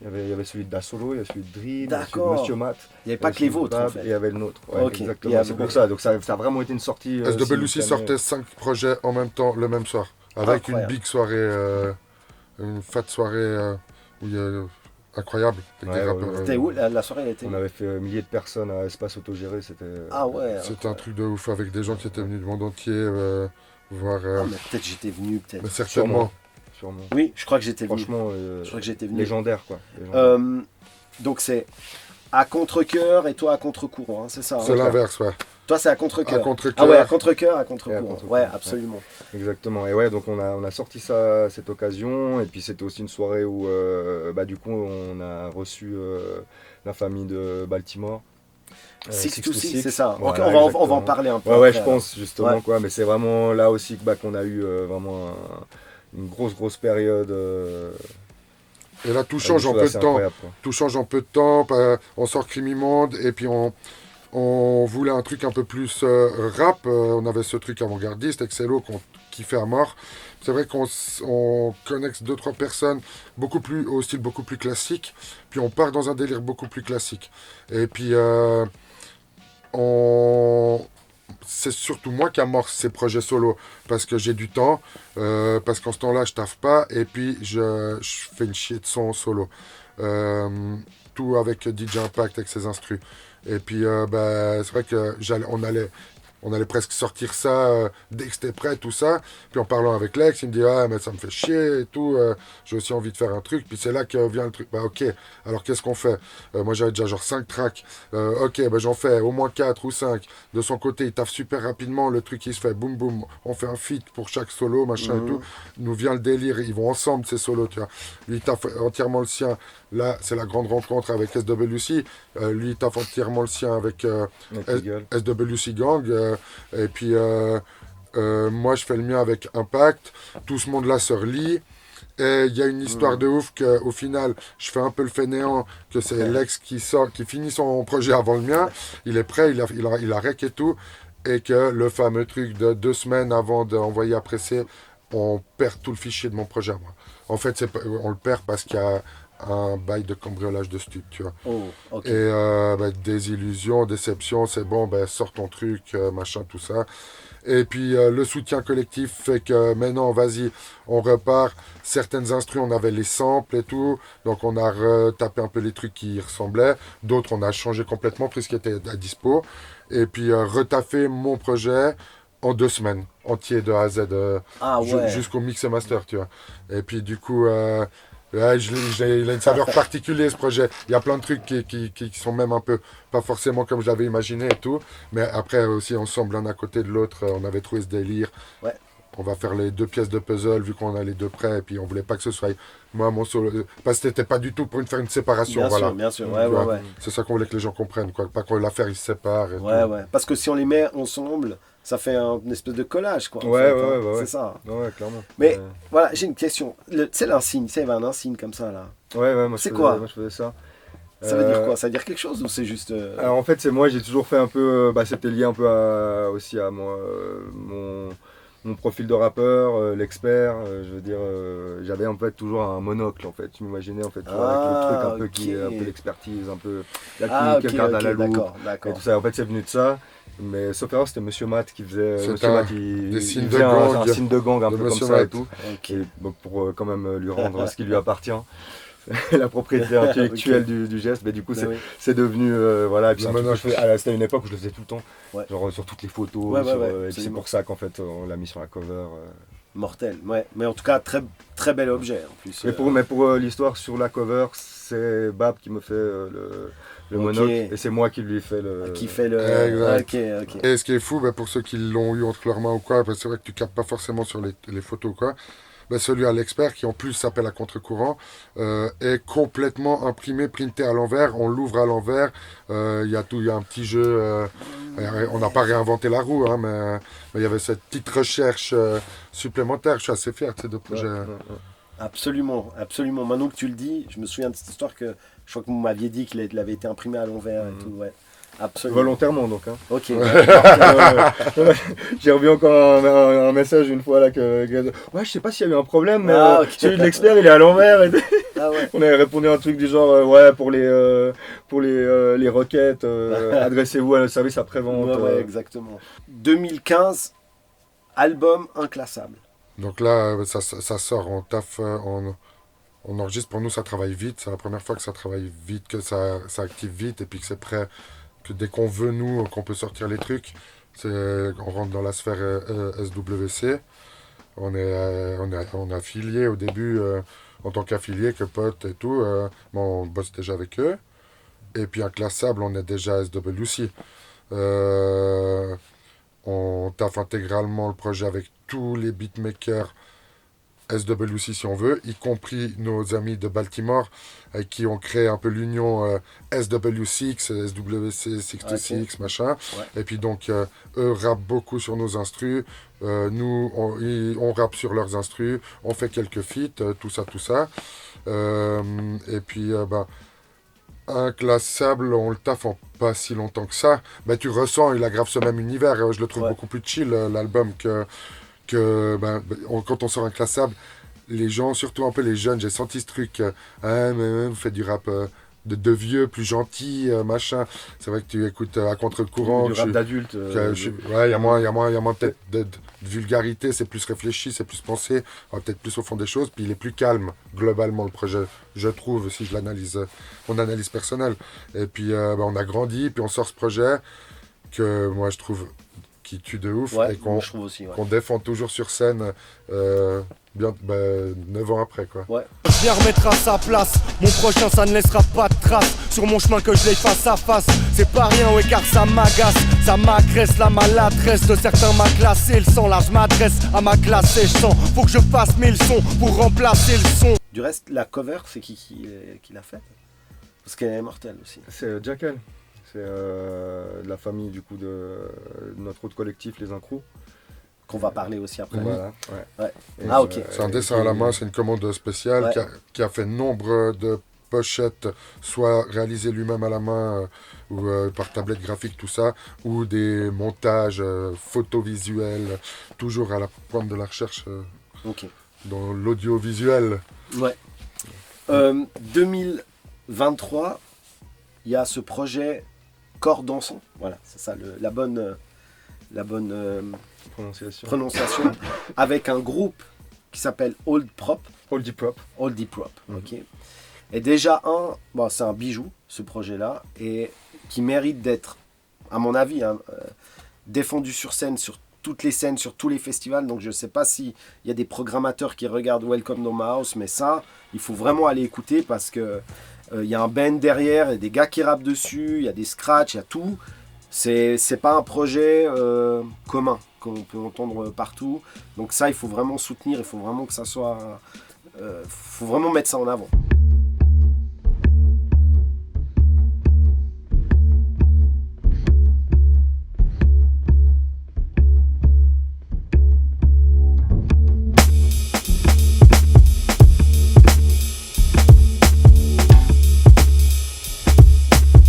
Il y avait celui de Da Solo, il y a celui de Dream, il y a celui D'accord. de Monsieur Matt. Il n'y avait pas que les vôtres, en Et fait. il y avait le nôtre. Ouais, Ok. exactement. Et C'est avec- pour ça. Donc ça a vraiment été une sortie. SWC simultanée. sortait 5 projets en même temps, le même soir. Avec Incroyable. une big soirée, une fat soirée où il y a, incroyable. Avec des Ouais, rappeurs, ouais, C'était où? La soirée, elle était On avait fait milliers de personnes à espace autogéré. C'était. Ah ouais. C'était un truc de ouf avec des gens qui étaient venus du monde entier voir. Ah, mais peut-être j'étais venu, peut-être. Mais certainement. Sûrement. Oui, je crois que j'étais venu. Franchement, Je crois que j'étais venu. légendaire quoi. Légendaire. Donc c'est à contre-cœur et toi à contre-courant, hein, c'est ça? hein? C'est l'inverse, ouais. Toi c'est à contre-cœur. À contre-cœur. Ah ouais, à contre-cœur, à Et à contre-courant. contre-courant, Ouais, ouais. absolument. Exactement. Et ouais, donc on a sorti ça à cette occasion. Et puis c'était aussi une soirée où, du coup, on a reçu la famille de Baltimore. 6 to 6, 6, c'est ça. voilà, Ok, on va en exactement. parler un peu. Ouais, après, je pense justement Ouais. quoi. Mais c'est vraiment là aussi qu'on a eu vraiment une grosse période. Et là, tout avec change des en choses peu assez de temps. incroyables, quoi. Tout change en peu de temps. On sort Crimimonde et puis on voulait un truc un peu plus rap. On avait ce truc avant-gardiste, Excello, qu'on kiffait à mort. C'est vrai qu'on connecte 2-3 personnes au style beaucoup plus classique. Puis on part dans un délire beaucoup plus classique. Et puis c'est surtout moi qui amorce ces projets solo parce que j'ai du temps, parce qu'en ce temps-là je taffe pas et puis je fais une chier de son solo. Tout avec DJ Impact avec ses instrus. Et puis c'est vrai que on allait presque sortir ça dès que c'était prêt, tout ça. Puis en parlant avec Lex, il me dit ah mais ça me fait chier et tout, j'ai aussi envie de faire un truc. Puis c'est là que vient le truc. Bah ok, alors qu'est-ce qu'on fait? Moi j'avais déjà genre 5 tracks. Ok, j'en fais au moins 4 ou 5. De son côté, il taffe super rapidement, le truc il se fait boum boum. On fait un feat pour chaque solo, machin et tout. Nous vient le délire, ils vont ensemble ces solos, tu vois. Lui il taffe entièrement le sien. Là, c'est la grande rencontre avec SWC. Lui il taffe entièrement le sien avec Avec les gueules. SWC Gang. Et puis moi je fais le mien avec Impact. Tout ce monde là se relie. Et il y a une histoire de ouf qu'au final, je fais un peu le fainéant, que c'est Lex qui finit son projet avant le mien. Il est prêt, il a rec et tout. Et que le fameux truc de 2 semaines avant d'envoyer à presser, on perd tout le fichier de mon projet à moi. En fait, on le perd parce qu'il y a un bail de cambriolage de stud, tu vois. Oh, ok. Et désillusion, déception, c'est bon, sors ton truc, machin, tout ça. Et puis le soutien collectif fait que maintenant, vas-y, on repart. Certaines instrus, on avait les samples et tout, donc on a retapé un peu les trucs qui y ressemblaient. D'autres, on a changé complètement, pris ce qui était à dispo. Et puis retaffé mon projet en 2 semaines, entier de A à Z, Ah ouais. jusqu'au mix et master, tu vois. Et puis du coup... ouais, il a une saveur particulière ce projet. Il y a plein de trucs qui sont même un peu, pas forcément comme je l'avais imaginé et tout. Mais après aussi ensemble, l'un à côté de l'autre, on avait trouvé ce délire. Ouais. on va faire les 2 pièces de puzzle vu qu'on a les 2 prêts, et puis on voulait pas que ce soit moi mon solo, parce que c'était pas du tout pour faire une séparation, voilà. Bien sûr, Tu ouais, vois, ouais. c'est ça qu'on voulait que les gens comprennent, quoi, pas qu'on l'affaire ils se séparent. Et Ouais, tout. ouais. Parce que si on les met ensemble, ça fait une espèce de collage, quoi. en Ouais, fait, ouais, hein. ouais. C'est ça. Ouais, clairement. Mais voilà, j'ai une question. Tu sais, l'insigne, il y avait un insigne comme ça, là. Ouais, moi C'est je quoi faisais, moi je faisais ça. Ça veut dire quoi? Ça veut dire quelque chose ou c'est juste. Alors en fait, c'est moi, j'ai toujours fait un peu. C'était lié un peu aussi à moi, mon profil de rappeur, l'expert. Je veux dire, j'avais en fait toujours un monocle en fait. Je m'imaginais en fait toujours avec le truc un peu qui est un peu l'expertise, un peu qui regarde à la loupe et tout ça. En fait, c'est venu de ça. Mais sauf erreur, c'était Monsieur Matt qui faisait. C'est Monsieur Matt, des signes il de faisait gang, un signe de gang un de peu comme Monsieur ça et Matt. tout. Ok. Et, pour quand même lui rendre ce qui lui appartient. La propriété intellectuelle Ok. du geste, mais du coup Ben oui. c'est devenu voilà, et puis Le c'est un truc que monocle. je faisais- c'était une époque où je le faisais tout le temps, Ouais. genre sur toutes les photos, Ouais, sur, et puis c'est absolument. pour ça qu'en fait on l'a mis sur la cover. Mortel, ouais. Mais en tout cas, très, très bel objet en plus. Mais pour l'histoire sur la cover, c'est Bab qui me fait le Ok. monocle et c'est moi qui lui fais le. Qui fait le. Exact. Ok. Et ce qui est fou, pour ceux qui l'ont eu entre leurs mains ou quoi, parce que c'est vrai que tu captes pas forcément sur les photos ou quoi, celui à l'expert, qui en plus s'appelle à contre-courant, est complètement imprimé, printé à l'envers, on l'ouvre à l'envers, il y a un petit jeu, on n'a pas réinventé la roue, hein, mais il y avait cette petite recherche supplémentaire, je suis assez fier de ces 2 projets. Absolument, absolument. Maintenant que tu le dis, je me souviens de cette histoire que je crois que vous m'aviez dit qu'il avait été imprimé à l'envers et tout, ouais. Absolument. Volontairement donc. Hein. Ok. J'ai revu encore un message une fois là ouais je sais pas s'il y a eu un problème mais Ok. celui de l'expert il est à l'envers et Ah ouais. on avait répondu un truc du genre ouais pour les requêtes adressez-vous à notre service après-vente. Ouais, exactement. 2015, album inclassable. Donc là, ça sort, on taffe, on enregistre, pour nous ça travaille vite, c'est la première fois que ça travaille vite, que ça active vite et puis que c'est prêt, que dès qu'on veut nous, qu'on peut sortir les trucs, on rentre dans la sphère SWC, on est affilié au début en tant qu'affilié, que pote et tout, mais on bosse déjà avec eux, et puis inclassable, on est déjà SWC. On taffe intégralement le projet avec tous les beatmakers SWC si on veut, y compris nos amis de Baltimore avec qui on crée un peu l'union SW6, SWC 66, machin. Ouais. Et puis donc eux rappent beaucoup sur nos instrus, nous on rappe sur leurs instrus, on fait quelques feats, tout ça. Et puis inclassable, on le taffe en pas si longtemps que ça. Tu ressens, il aggrave ce même univers. Je le trouve beaucoup plus chill, l'album, quand on sort inclassable. Les gens, surtout un peu les jeunes, j'ai senti ce truc. Vous faites du rap de vieux, plus gentil, machin. C'est vrai que tu écoutes à contre-courant. Du rap d'adulte. Ouais, il y a moins peut-être de vulgarité, c'est plus réfléchi, c'est plus pensé, on va peut-être plus au fond des choses, puis il est plus calme, globalement, le projet, je trouve, si je l'analyse, mon analyse personnelle. Et puis, on a grandi, puis on sort ce projet, que moi, je trouve, qui tue de ouf, et je trouve aussi, qu'on défend toujours sur scène, 9 ans après, quoi. Ouais. Je viens remettre à sa place, mon prochain ça ne laissera pas de traces sur mon chemin que je l'ai face à face. C'est pas rien, ouais, car ça m'agace, ça m'agresse, la maladresse de certains m'a classé le sang. Là je m'adresse à ma classe et je sens, faut que je fasse 1000 sons pour remplacer le son. Du reste, la cover, c'est qui l'a faite? Parce qu'elle est mortelle aussi. C'est Jackal, c'est de la famille du coup de notre autre collectif, les Incrous. Qu'on va parler aussi après. Voilà, ouais. Et ok. C'est un dessin à la main, c'est une commande spéciale qui a fait nombre de pochettes, soit réalisées lui-même à la main ou par tablette graphique, tout ça, ou des montages photovisuels, toujours à la pointe de la recherche dans l'audiovisuel. Ouais. 2023, il y a ce projet Corps dansant. Voilà, c'est ça, la bonne prononciation, avec un groupe qui s'appelle Old Prop. Oldie Prop. Ok. Et déjà, c'est un bijou, ce projet-là, et qui mérite d'être, à mon avis, défendu sur scène, sur toutes les scènes, sur tous les festivals. Donc je ne sais pas s'il y a des programmateurs qui regardent Welcome to My House, mais ça, il faut vraiment aller écouter parce que il y a un band derrière, il y a des gars qui rappent dessus, il y a des scratchs, il y a tout. C'est pas un projet commun qu'on peut entendre partout. Donc ça, il faut vraiment soutenir, il faut vraiment que ça soit... faut vraiment mettre ça en avant.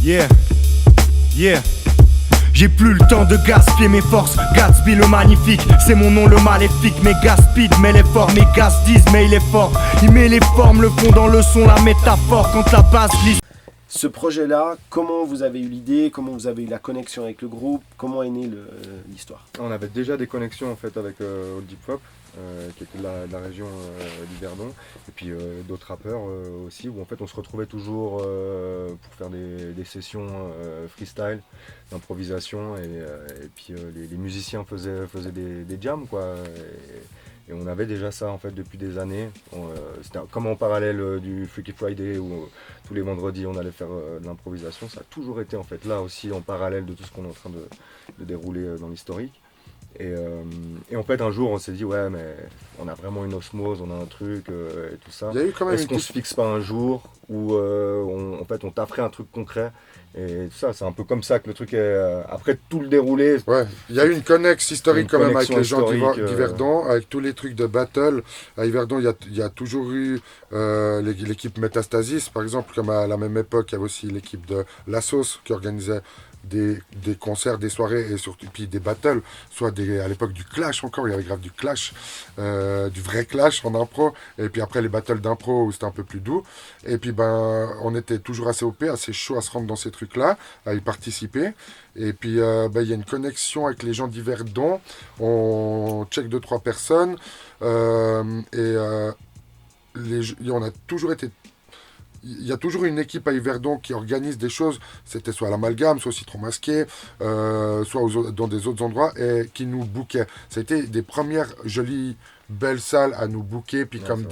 Yeah, yeah. J'ai plus le temps de gaspiller mes forces. Gatsby le magnifique, c'est mon nom le maléfique. Mes gars speed, mais les forts, mes gars disent, mais il est fort. Il met les formes, le fond dans le son, la métaphore. Quand la basse glisse. Ce projet-là, comment vous avez eu l'idée, comment vous avez eu la connexion avec le groupe, comment est née l'histoire? On avait déjà des connexions en fait avec Old Deep Hop, qui était de la région d'Yverdon, et puis d'autres rappeurs aussi, où en fait on se retrouvait toujours pour faire des sessions freestyle, d'improvisation, et puis les musiciens faisaient des jams quoi. Et on avait déjà ça en fait depuis des années. C'était comme en parallèle du Freaky Friday où tous les vendredis on allait faire de l'improvisation. Ça a toujours été en fait là aussi en parallèle de tout ce qu'on est en train de dérouler dans l'historique. Et en fait un jour on s'est dit ouais mais on a vraiment une osmose, on a un truc et tout ça. Est-ce qu'on se fixe pas un jour où en fait on taperait un truc concret et tout ça, c'est un peu comme ça que le truc est après tout le déroulé. Ouais, il y a eu une connexion historique quand même avec les gens d'Yverdon, avec tous les trucs de battle. À Yverdon, il y a toujours eu l'équipe Métastasis par exemple, comme à la même époque, il y avait aussi l'équipe de La Sauce qui organisait des concerts, des soirées et surtout puis des battles, soit à l'époque du clash encore, il y avait grave du clash, du vrai clash en impro, et puis après les battles d'impro où c'était un peu plus doux, et puis on était toujours assez OP, assez chaud à se rendre dans ces trucs-là, à y participer, et puis il y a une connexion avec les gens d'Yverdon, on check 2-3 personnes, on a toujours été... Il y a toujours une équipe à Yverdon qui organise des choses, c'était soit à l'Amalgame, soit au Citron Masqué, soit dans des autres endroits, et qui nous bookaient. Ça a été des premières jolies, belles salles à nous booker, puis comme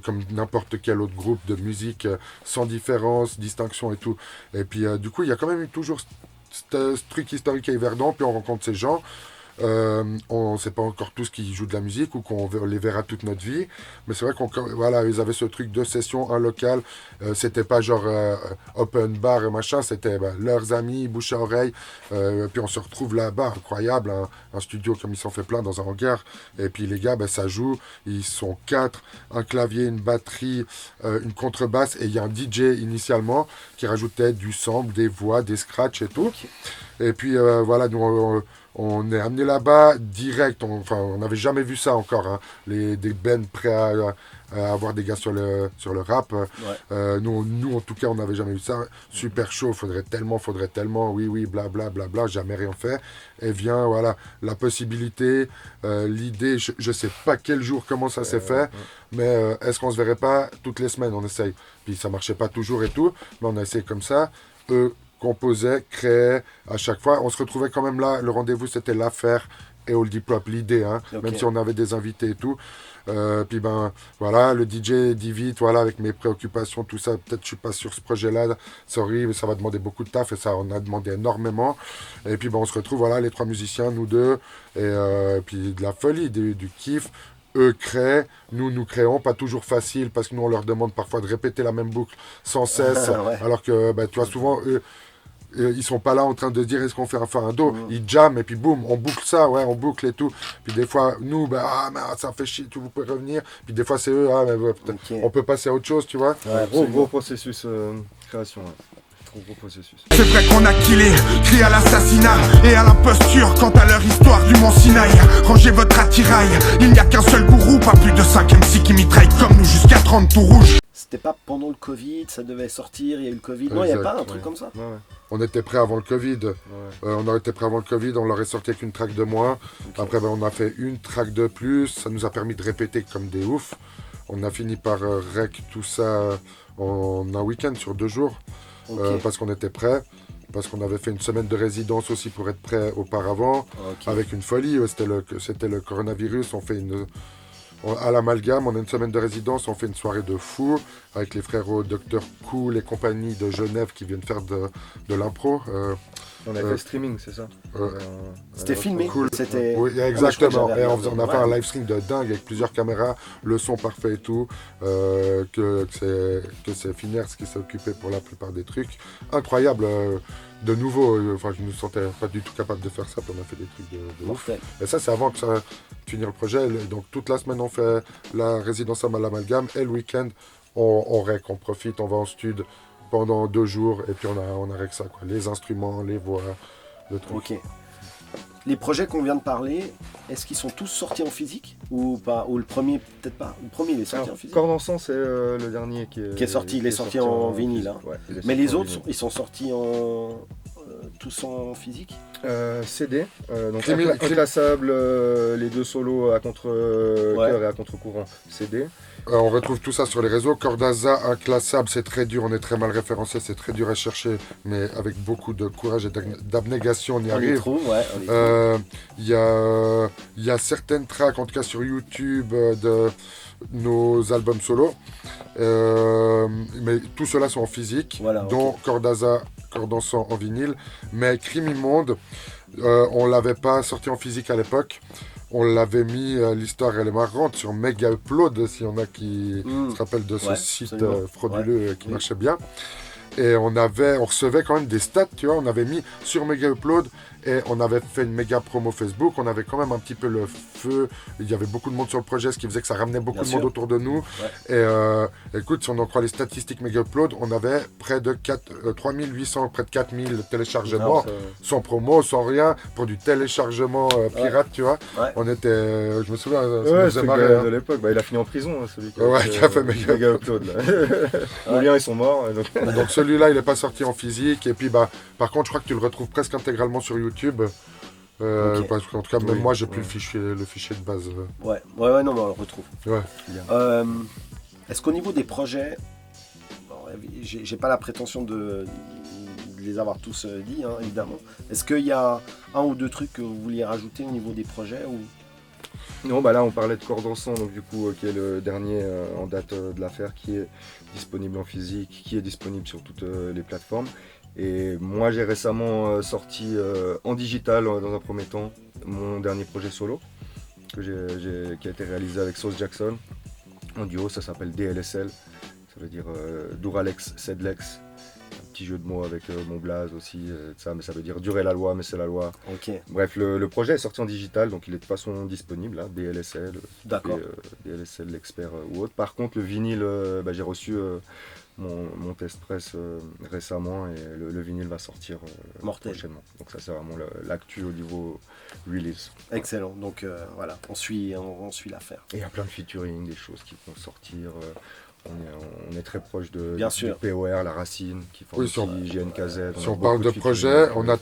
comme n'importe quel autre groupe de musique, sans différence, distinction et tout. Et puis du coup, il y a quand même eu toujours ce truc historique à Yverdon, puis on rencontre ces gens. On ne sait pas encore tous qui jouent de la musique ou qu'on les verra toute notre vie, mais c'est vrai ils avaient ce truc de session, un local, c'était pas genre open bar et machin, c'était leurs amis, bouche à oreille, puis on se retrouve là-bas, incroyable, un studio comme ils s'en fait plein dans un hangar, et puis les gars ça joue, ils sont 4, un clavier, une batterie, une contrebasse, et il y a un DJ initialement qui rajoutait du sample, des voix, des scratchs et tout. Okay. Et puis nous on est amené là-bas direct, on n'avait jamais vu ça encore, hein. Des bands prêts à avoir des gars sur le rap. Ouais. Nous en tout cas on n'avait jamais vu ça. Super chaud, faudrait tellement, oui, bla, jamais rien fait. Et vient la possibilité, l'idée, je sais pas quel jour, comment ça s'est fait, mais est-ce qu'on se verrait pas toutes les semaines, on essaye. Puis ça marchait pas toujours et tout, mais on a essayé comme ça. Composait, créait à chaque fois. On se retrouvait quand même là, le rendez-vous c'était l'affaire et Old Deep Hop, l'idée, hein, okay. Même si on avait des invités et tout. Puis le DJ dit vite, avec mes préoccupations, tout ça, peut-être je suis pas sur ce projet-là, sorry, mais ça va demander beaucoup de taf et ça on a demandé énormément. Et puis on se retrouve, les 3 musiciens, nous 2, et puis de la folie, du kiff. Eux créent, nous créons, pas toujours facile parce que nous on leur demande parfois de répéter la même boucle sans cesse, ouais. Alors que tu vois souvent eux ils sont pas là en train de dire est-ce qu'on fait un do, ils jamment et puis boum on boucle ça, on boucle et tout, puis des fois nous ça fait chier, vous pouvez revenir, puis des fois c'est eux okay. On peut passer à autre chose, tu vois. Gros processus création, ouais. C'est vrai qu'on a killé, crié à l'assassinat et à l'imposture quant à leur histoire du Mont Sinaï. Rangez votre attirail, il n'y a qu'un seul gourou, pas plus de 5 MC qui mitraillent comme nous jusqu'à 30 tout rouge. C'était pas pendant le Covid, ça devait sortir, il y a eu le Covid, non il n'y a pas un truc comme ça. Ouais. On était prêts avant le Covid, on aurait été prêts avant le Covid, on leur est sorti avec une track de moins, okay. Après on a fait une track de plus, ça nous a permis de répéter comme des oufs. On a fini par rec tout ça en un week-end sur 2 jours. Okay. Parce qu'on était prêts, parce qu'on avait fait une semaine de résidence aussi pour être prêts auparavant, okay. Avec une folie, c'était le coronavirus, on fait à l'Amalgame, on a une semaine de résidence, on fait une soirée de fou, avec les frérots Dr Cool et compagnie de Genève qui viennent faire de l'impro. On a fait le streaming, c'est ça? C'était filmé. Cool. C'était... Oui, Ah, exactement. mais je crois que Et j'avais on a fait regardé. un live stream de dingue avec plusieurs caméras, le son parfait et tout. Que c'est Finers qui s'est occupé pour la plupart des trucs. Incroyable. De nouveau, enfin, je ne me sentais pas du tout capable de faire ça, puis on a fait des trucs de ouf. Mortel. Et ça, c'est avant que ça finisse le projet. Donc toute la semaine, on fait la résidence à l'amalgame et le week-end, on rec, on profite, on va en stud pendant 2 jours et puis on a rec ça, quoi. Les instruments, les voix, le truc. Ok. Les projets qu'on vient de parler, est-ce qu'ils sont tous sortis en physique ou pas? Ou le premier, peut-être pas. Le premier, il est sorti Alors, en physique. Corps d'encens, c'est le dernier qui est Sorti, il est sorti en vinyle, hein. Ouais, il est Mais sorti les en autres, vinyle. ils sont sortis en tous en physique. CD, donc Crimi- inclassable, les 2 solos à contre-cœur et à contre-courant, CD. On retrouve tout ça sur les réseaux. Cordaza, inclassable, c'est très dur, on est très mal référencé, c'est très dur à chercher, mais avec beaucoup de courage et d'abnégation, on y On les arrive. trouve, ouais. On les trouve. Il y a certaines tracks, en tout cas sur YouTube, de nos albums solo. Mais tous ceux-là sont en physique, Voilà, dont Cordaza, Cordansant en vinyle. Mais Crime Immonde, on l'avait pas sorti en physique à l'époque. On l'avait mis, l'histoire elle est marrante, sur Mega Upload, s'il y en a qui se rappellent de ce Ouais, site absolument. frauduleux qui Oui. marchait bien. Et on recevait quand même des stats, tu vois, on avait mis sur Mega Upload et on avait fait une méga promo Facebook, on avait quand même un petit peu le feu, il y avait beaucoup de monde sur le projet, ce qui faisait que ça ramenait beaucoup Bien de monde sûr. autour de nous. Et écoute, si on en croit les statistiques Mega Upload, on avait près de 3800, près de 4000 téléchargements, Non, ça- sans promo, sans rien, pour du téléchargement pirate, tu vois. Ouais. On était, je me souviens, ça nous Ouais, faisait ce marrer, gars hein. de l'époque, bah, il a fini en prison, hein, celui qui Ouais, qui a fait Mega Upload. Là. Nos liens, ils sont morts. Et donc... Et donc celui-là, il n'est pas sorti en physique. Et puis, par contre, je crois que tu le retrouves presque intégralement sur YouTube. Ok. Parce qu'en tout cas, même Oui, moi, j'ai plus ouais. le fichier de base. Ouais, non, mais on le retrouve. Ouais. Est-ce qu'au niveau des projets, bon, j'ai pas la prétention de les avoir tous dit, hein, évidemment. Est-ce qu'il y a un ou deux trucs que vous vouliez rajouter au niveau des projets ou... Non, bah là, on parlait de Corps d'encens, donc du coup, qui est le dernier en date de l'affaire, qui est disponible en physique, qui est disponible sur toutes les plateformes. Et moi, j'ai récemment sorti en digital, dans un premier temps, mon dernier projet solo, qui a été réalisé avec Sauce Jackson. En duo, ça s'appelle DLSL, ça veut dire Duralex, Sedlex. Un petit jeu de mots avec mon blaze aussi, ça, mais ça veut dire durer la loi, mais c'est la loi. Ok, Bref, le projet est sorti en digital, donc il est de façon disponible, hein, DLSL, d'accord. DLSL l'expert ou autre. Par contre, le vinyle, j'ai reçu mon test presse récemment et le vinyle va sortir Mortel. prochainement. Donc ça, c'est vraiment l'actu au niveau release. Excellent, donc voilà, on suit l'affaire. Et il y a plein de featuring, des choses qui vont sortir. On est très proche de Bien du sûr. POR, La Racine, qui font Oui, si aussi GNKZ. Si on parle de projets, on a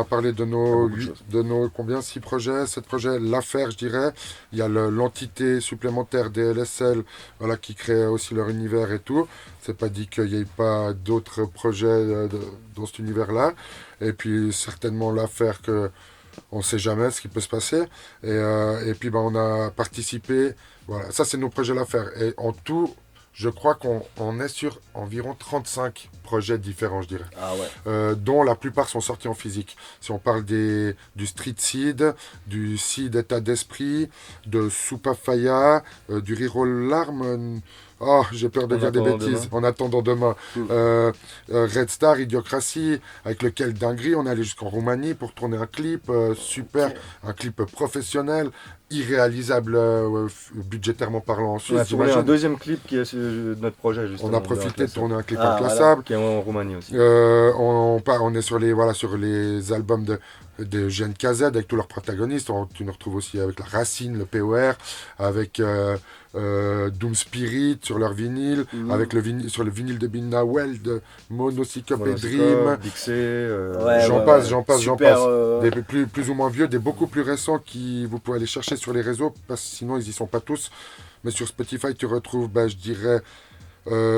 parlé de beaucoup de choses. nos combien 6 projets, 7 projets, l'affaire, je dirais. Il y a l'entité supplémentaire DLSL, voilà, qui crée aussi leur univers et tout. C'est pas dit qu'il n'y ait pas d'autres projets dans cet univers-là. Et puis certainement l'affaire que on ne sait jamais ce qui peut se passer. Et puis on a participé. Voilà, ça c'est nos projets l'affaire. Et en tout, je crois qu'on est sur environ 35 projets différents, je dirais. Ah ouais, Dont la plupart sont sortis en physique. Si on parle du Street Seed, du Seed État d'Esprit, de Soupa Faya, du Reroll Larme, oh, j'ai peur de En dire des attendant bêtises, demain. en attendant demain. Red Star, Idiocratie, avec lequel dinguerie, on est allé jusqu'en Roumanie pour tourner un clip, super, un clip professionnel, irréalisable budgétairement parlant en On a Suisse, tourné un j'imagine. deuxième clip qui est sur notre projet, justement. On a profité de tourner un clip Ah, inclassable. Qui est en Roumanie aussi. On est sur les albums de GNKZ avec tous leurs protagonistes. Tu nous retrouves aussi avec La Racine, le POR, avec Doom Spirit sur leur vinyle, avec sur le vinyle de Bin Nawel, de Monocycop et Dream. Dixé, Ouais, J'en ouais, passe, ouais. j'en passe. Super, Des plus ou moins vieux, des beaucoup plus récents qui vous pouvez aller chercher sur les réseaux, parce que sinon ils y sont pas tous. Mais sur Spotify, tu retrouves, je dirais,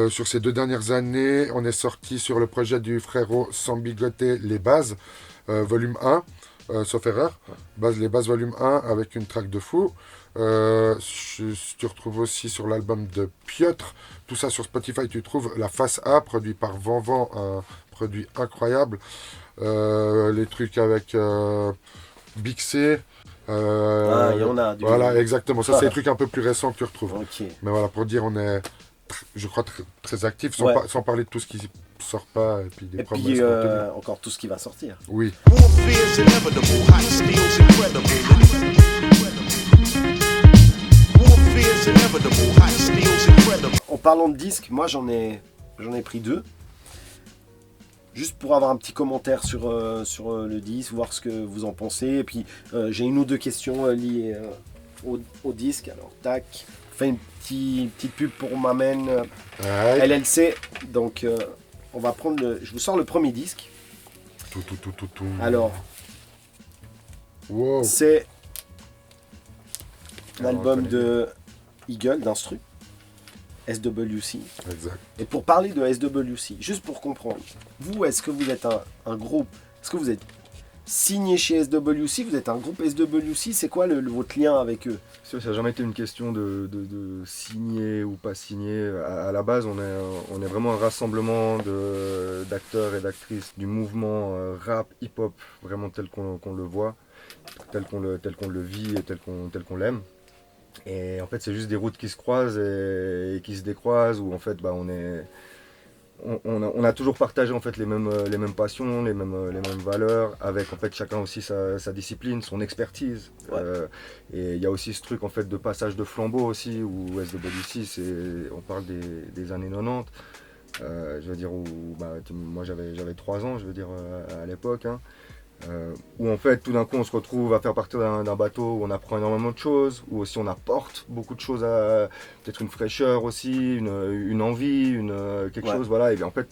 sur ces 2 dernières années, on est sorti sur le projet du frérot Sans Bigoté, Les Bases, volume 1, sauf erreur. Les Bases volume 1 avec une track de fou. Tu retrouves aussi sur l'album de Piotr, tout ça sur Spotify, tu trouves La Face A, produit par Van, un produit incroyable. les trucs avec Big C. Il y en a. Voilà, exactement. Ça, c'est des trucs un peu plus récents que tu retrouves. Ok. Mais voilà, pour dire, on est, je crois, très actifs, sans parler de tout ce qui sort pas, et puis des promesses qu'on tenait. Encore tout ce qui va sortir. Oui. Warfare's inevitable, hot steel's incredible. Warfare's inevitable, hot steel's incredible. En parlant de disques, moi j'en ai pris 2. Juste pour avoir un petit commentaire sur le disque, voir ce que vous en pensez. Et puis j'ai une ou deux questions liées au disque. Alors tac, fais une petite pub pour ma main LLC. Donc on va prendre je vous sors le premier disque. Tout. Alors Wow. c'est l'album de Eagle, d'Instru, SWC. Exact. Et pour parler de SWC, juste pour comprendre, vous, est-ce que vous êtes un groupe, est-ce que vous êtes signé chez SWC, vous êtes un groupe SWC, c'est quoi votre lien avec eux? Ça n'a jamais été une question de signer ou pas signer. À la base, on est vraiment un rassemblement d'acteurs et d'actrices du mouvement rap, hip-hop, vraiment tel qu'on le voit, tel qu'on le vit et tel qu'on l'aime. Et en fait, c'est juste des routes qui se croisent et qui se décroisent, où en fait, on a toujours partagé en fait les mêmes passions, les mêmes valeurs, avec en fait chacun aussi sa discipline, son expertise. Ouais. Et il y a aussi ce truc en fait de passage de flambeau aussi, où SWC, on parle des années 90. Je veux dire, moi j'avais 3 ans, je veux dire, à l'époque. Hein. Où en fait tout d'un coup on se retrouve à faire partir d'un bateau où on apprend énormément de choses, où aussi on apporte beaucoup de choses, peut-être une fraîcheur aussi, une envie, quelque chose, voilà. Et bien en fait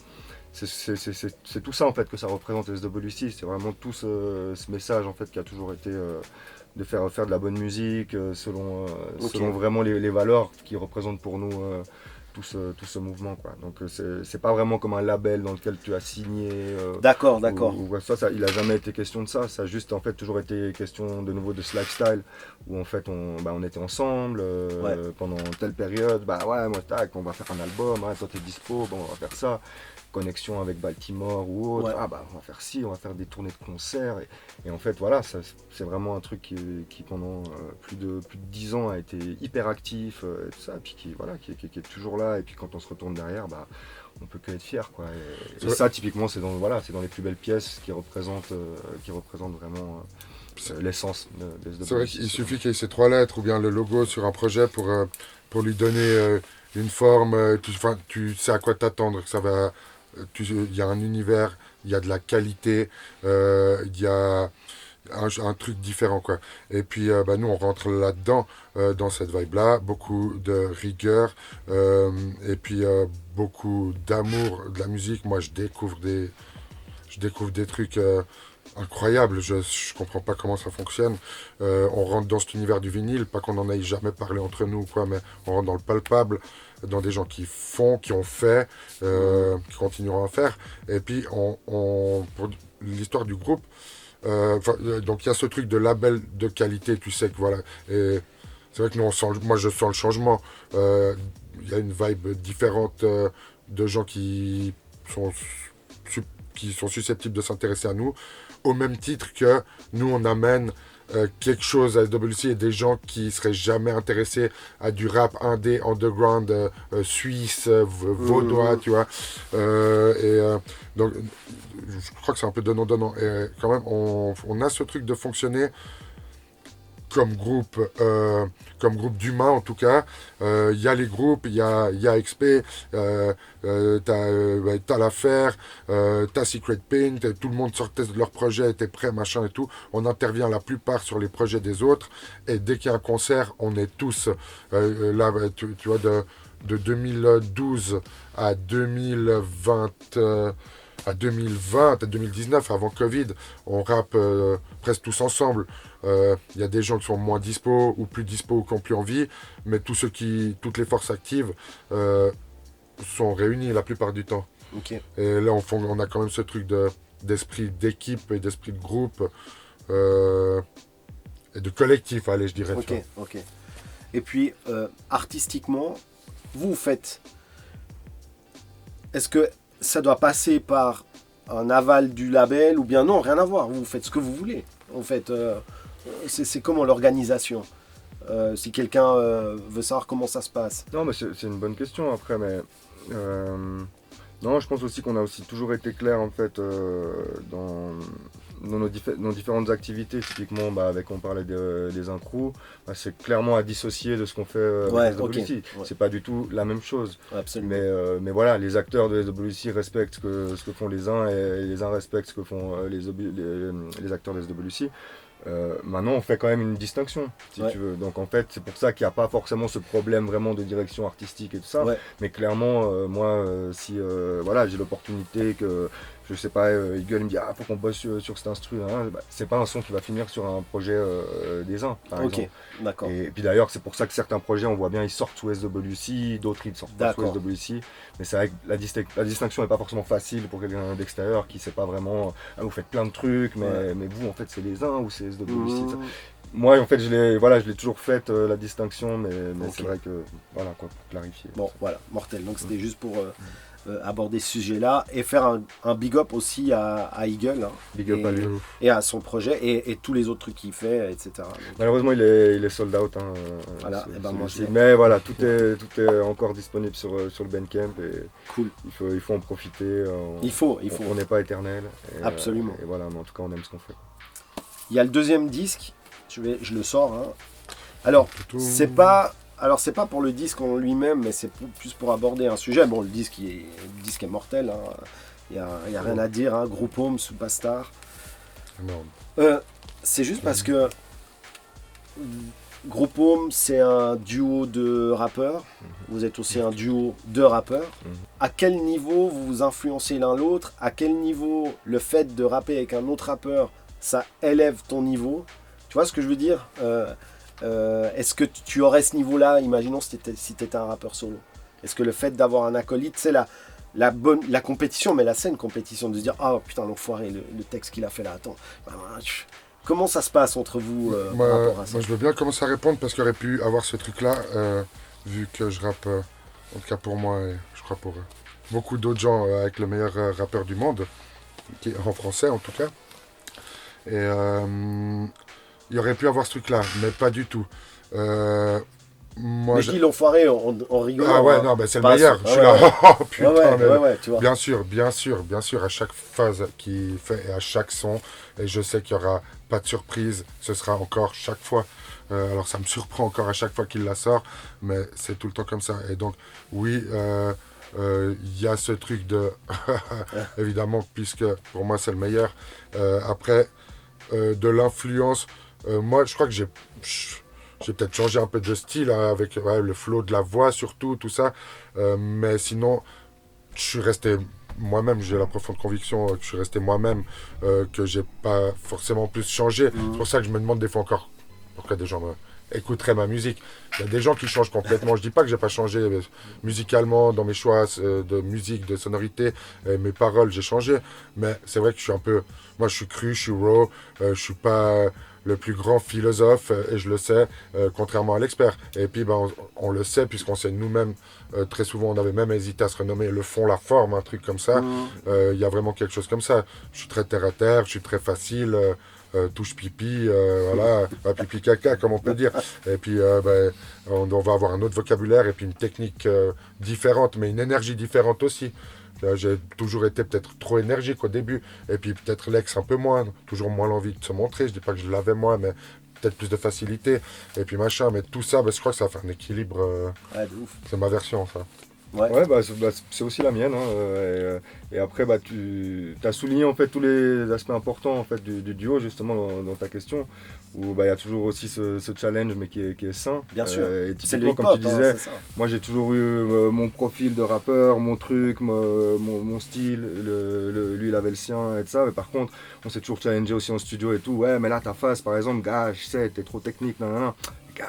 c'est tout ça en fait que ça représente SWC, c'est vraiment tout ce message en fait qui a toujours été de faire de la bonne musique selon vraiment les valeurs qui représentent pour nous tout ce mouvement, quoi. Donc c'est pas vraiment comme un label dans lequel tu as signé. D'accord. Ça, il a jamais été question de ça. Ça a juste en fait toujours été question de nouveau de ce lifestyle où en fait on était ensemble pendant telle période. Moi tac, on va faire un album. Toi t'es dispo, on va faire ça. Connexion avec Baltimore ou autre. On va faire ci, on va faire des tournées de concerts. Et en fait, voilà, c'est vraiment un truc qui pendant plus de 10 ans a été hyper actif, et tout ça, et puis qui est toujours là. Et puis quand on se retourne derrière, on peut que être fier, quoi. Et ça, typiquement, c'est dans les plus belles pièces qui représentent vraiment l'essence de SWC. C'est vrai qu'il suffit qu'il y ait ces 3 lettres ou bien le logo sur un projet pour lui donner une forme. Tu sais à quoi t'attendre, que ça va. Il y a un univers, il y a de la qualité, il y a un truc différent, quoi. Et puis nous on rentre là-dedans, dans cette vibe-là, beaucoup de rigueur, et puis beaucoup d'amour de la musique. Moi je découvre des trucs incroyables, je comprends pas comment ça fonctionne. On rentre dans cet univers du vinyle, pas qu'on en ait jamais parlé entre nous, quoi, mais on rentre dans le palpable, dans des gens qui ont fait, qui continueront à faire. Et puis pour l'histoire du groupe, donc il y a ce truc de label de qualité, tu sais que voilà. Et c'est vrai que moi je sens le changement. Il y a une vibe différente de gens qui sont susceptibles de s'intéresser à nous, au même titre que nous on amène quelque chose à SWC et des gens qui seraient jamais intéressés à du rap indé, underground, suisse, vaudois, tu vois. Donc je crois que c'est un peu donnant. Et quand même on a ce truc de fonctionner comme groupe d'humains, en tout cas. Il y a les groupes, il y a XP, t'as l'affaire, t'as Secret Paint, tout le monde sortait de leur projet, était prêt, machin et tout. On intervient la plupart sur les projets des autres, et dès qu'il y a un concert, on est tous là, tu vois, de 2012 à 2020, à 2019, avant Covid, on rappe presque tous ensemble. Il y a des gens qui sont moins dispo ou plus dispo ou qui n'ont plus envie, mais toutes les forces actives sont réunies la plupart du temps. Okay. Et là, on a quand même ce truc d'esprit d'équipe et d'esprit de groupe et de collectif, allez, je dirais. Ok. Et puis, artistiquement, vous faites... Est-ce que ça doit passer par un aval du label ou bien non, rien à voir, vous faites ce que vous voulez. En fait, c'est comment l'organisation si quelqu'un veut savoir comment ça se passe. Non, mais c'est une bonne question après, mais non, je pense aussi qu'on a aussi toujours été clair en fait dans nos différentes activités. Typiquement, avec on parlait des incrus, c'est clairement à dissocier de ce qu'on fait avec les SWC. Ouais. C'est pas du tout la même chose. Absolument. Mais voilà, les acteurs de SWC respectent ce que font les uns et les uns respectent ce que font les acteurs de SWC. Maintenant on fait quand même une distinction si tu veux, donc en fait c'est pour ça qu'il n'y a pas forcément ce problème vraiment de direction artistique et tout ça, mais clairement moi si voilà, j'ai l'opportunité que je sais pas, Eagle me dit faut qu'on bosse sur cet instru, hein, c'est pas un son qui va finir sur un projet des uns par exemple. D'accord. Et puis d'ailleurs c'est pour ça que certains projets on voit bien ils sortent sous SWC, d'autres ils sortent pas sous SWC, mais c'est vrai que la distinction n'est pas forcément facile pour quelqu'un d'extérieur qui sait pas vraiment vous faites plein de trucs mais vous en fait c'est les uns ou c'est SWC. Moi en fait je l'ai toujours fait la distinction, mais c'est vrai que voilà quoi, pour clarifier. Bon voilà, mortel, donc c'était juste pour aborder ce sujet-là et faire un big up aussi à Eagle, hein, big up à lui et à son projet et tous les autres trucs qu'il fait, etc. Donc, malheureusement il est sold out, hein, voilà, moi mais voilà, tout est encore disponible sur le Bandcamp et cool. Il faut en profiter. Il faut. On n'est pas éternel. Absolument. Et voilà, mais en tout cas on aime ce qu'on fait. Il y a le deuxième disque, je le sors. Hein. Alors c'est pas pour le disque en lui-même, mais c'est plus pour aborder un sujet. Bon, le disque est mortel, hein. Il n'y a rien à dire, hein. Group Home, Superstar. C'est juste parce que Group Home, c'est un duo de rappeurs. Vous êtes aussi un duo de rappeurs. À quel niveau vous vous influencez l'un l'autre? À quel niveau le fait de rapper avec un autre rappeur, ça élève ton niveau? Tu vois ce que je veux dire? Est-ce que tu aurais ce niveau-là, imaginons si tu étais un rappeur solo? Est-ce que le fait d'avoir un acolyte, c'est la compétition, mais la saine compétition, de se dire oh putain l'enfoiré, le texte qu'il a fait là, attends, comment ça se passe entre vous par rapport à ça? Moi je veux bien commencer à répondre parce qu'il aurait pu avoir ce truc-là, vu que je rappe, en tout cas pour moi et je crois pour beaucoup d'autres gens, avec le meilleur rappeur du monde, en français en tout cas. Et il aurait pu avoir ce truc-là, mais pas du tout. Mais je dis l'enfoiré en rigolant. Ah ouais, non, c'est le meilleur. Je suis là, oh putain, tu vois. Bien sûr, à chaque phase qu'il fait et à chaque son, et je sais qu'il n'y aura pas de surprise, ce sera encore chaque fois. Alors ça me surprend encore à chaque fois qu'il la sort, mais c'est tout le temps comme ça. Et donc, oui, y a ce truc de... évidemment, puisque pour moi c'est le meilleur. Après, de l'influence... moi, je crois que j'ai peut-être changé un peu de style, hein, avec le flow de la voix surtout, tout ça. Mais sinon, je suis resté moi-même. J'ai la profonde conviction que je suis resté moi-même, que j'ai pas forcément plus changé. C'est pour ça que je me demande des fois encore pourquoi des gens écouteraient ma musique. Il y a des gens qui changent complètement. Je dis pas que j'ai pas changé musicalement dans mes choix de musique, de sonorité, mes paroles, j'ai changé. Mais c'est vrai que je suis un peu... Moi, je suis cru, je suis raw, je suis pas... le plus grand philosophe, et je le sais, contrairement à l'expert. Et puis on le sait, puisqu'on sait nous-mêmes, très souvent on avait même hésité à se renommer le fond, la forme, un truc comme ça. Il y a vraiment quelque chose comme ça. Je suis très terre à terre, je suis très facile, touche pipi, voilà, pipi caca comme on peut dire. Et puis on va avoir un autre vocabulaire et puis une technique différente, mais une énergie différente aussi. J'ai toujours été peut-être trop énergique au début, et puis peut-être l'ex un peu moins, toujours moins l'envie de se montrer. Je dis pas que je l'avais moins, mais peut-être plus de facilité, et puis machin. Mais tout ça, je crois que ça fait un équilibre. De ouf. C'est ma version, ça. Ouais, c'est aussi la mienne, hein, et après tu as souligné en fait tous les aspects importants en fait du duo justement dans ta question, où il y a toujours aussi ce challenge mais qui est sain. Bien sûr. Et typiquement comme tu disais, moi j'ai toujours eu mon profil de rappeur, mon truc, mon style, lui il avait le sien et tout ça, mais par contre on s'est toujours challengé aussi en studio et tout. Ouais, mais là ta face par exemple, gars, je sais, t'es trop technique, nanana.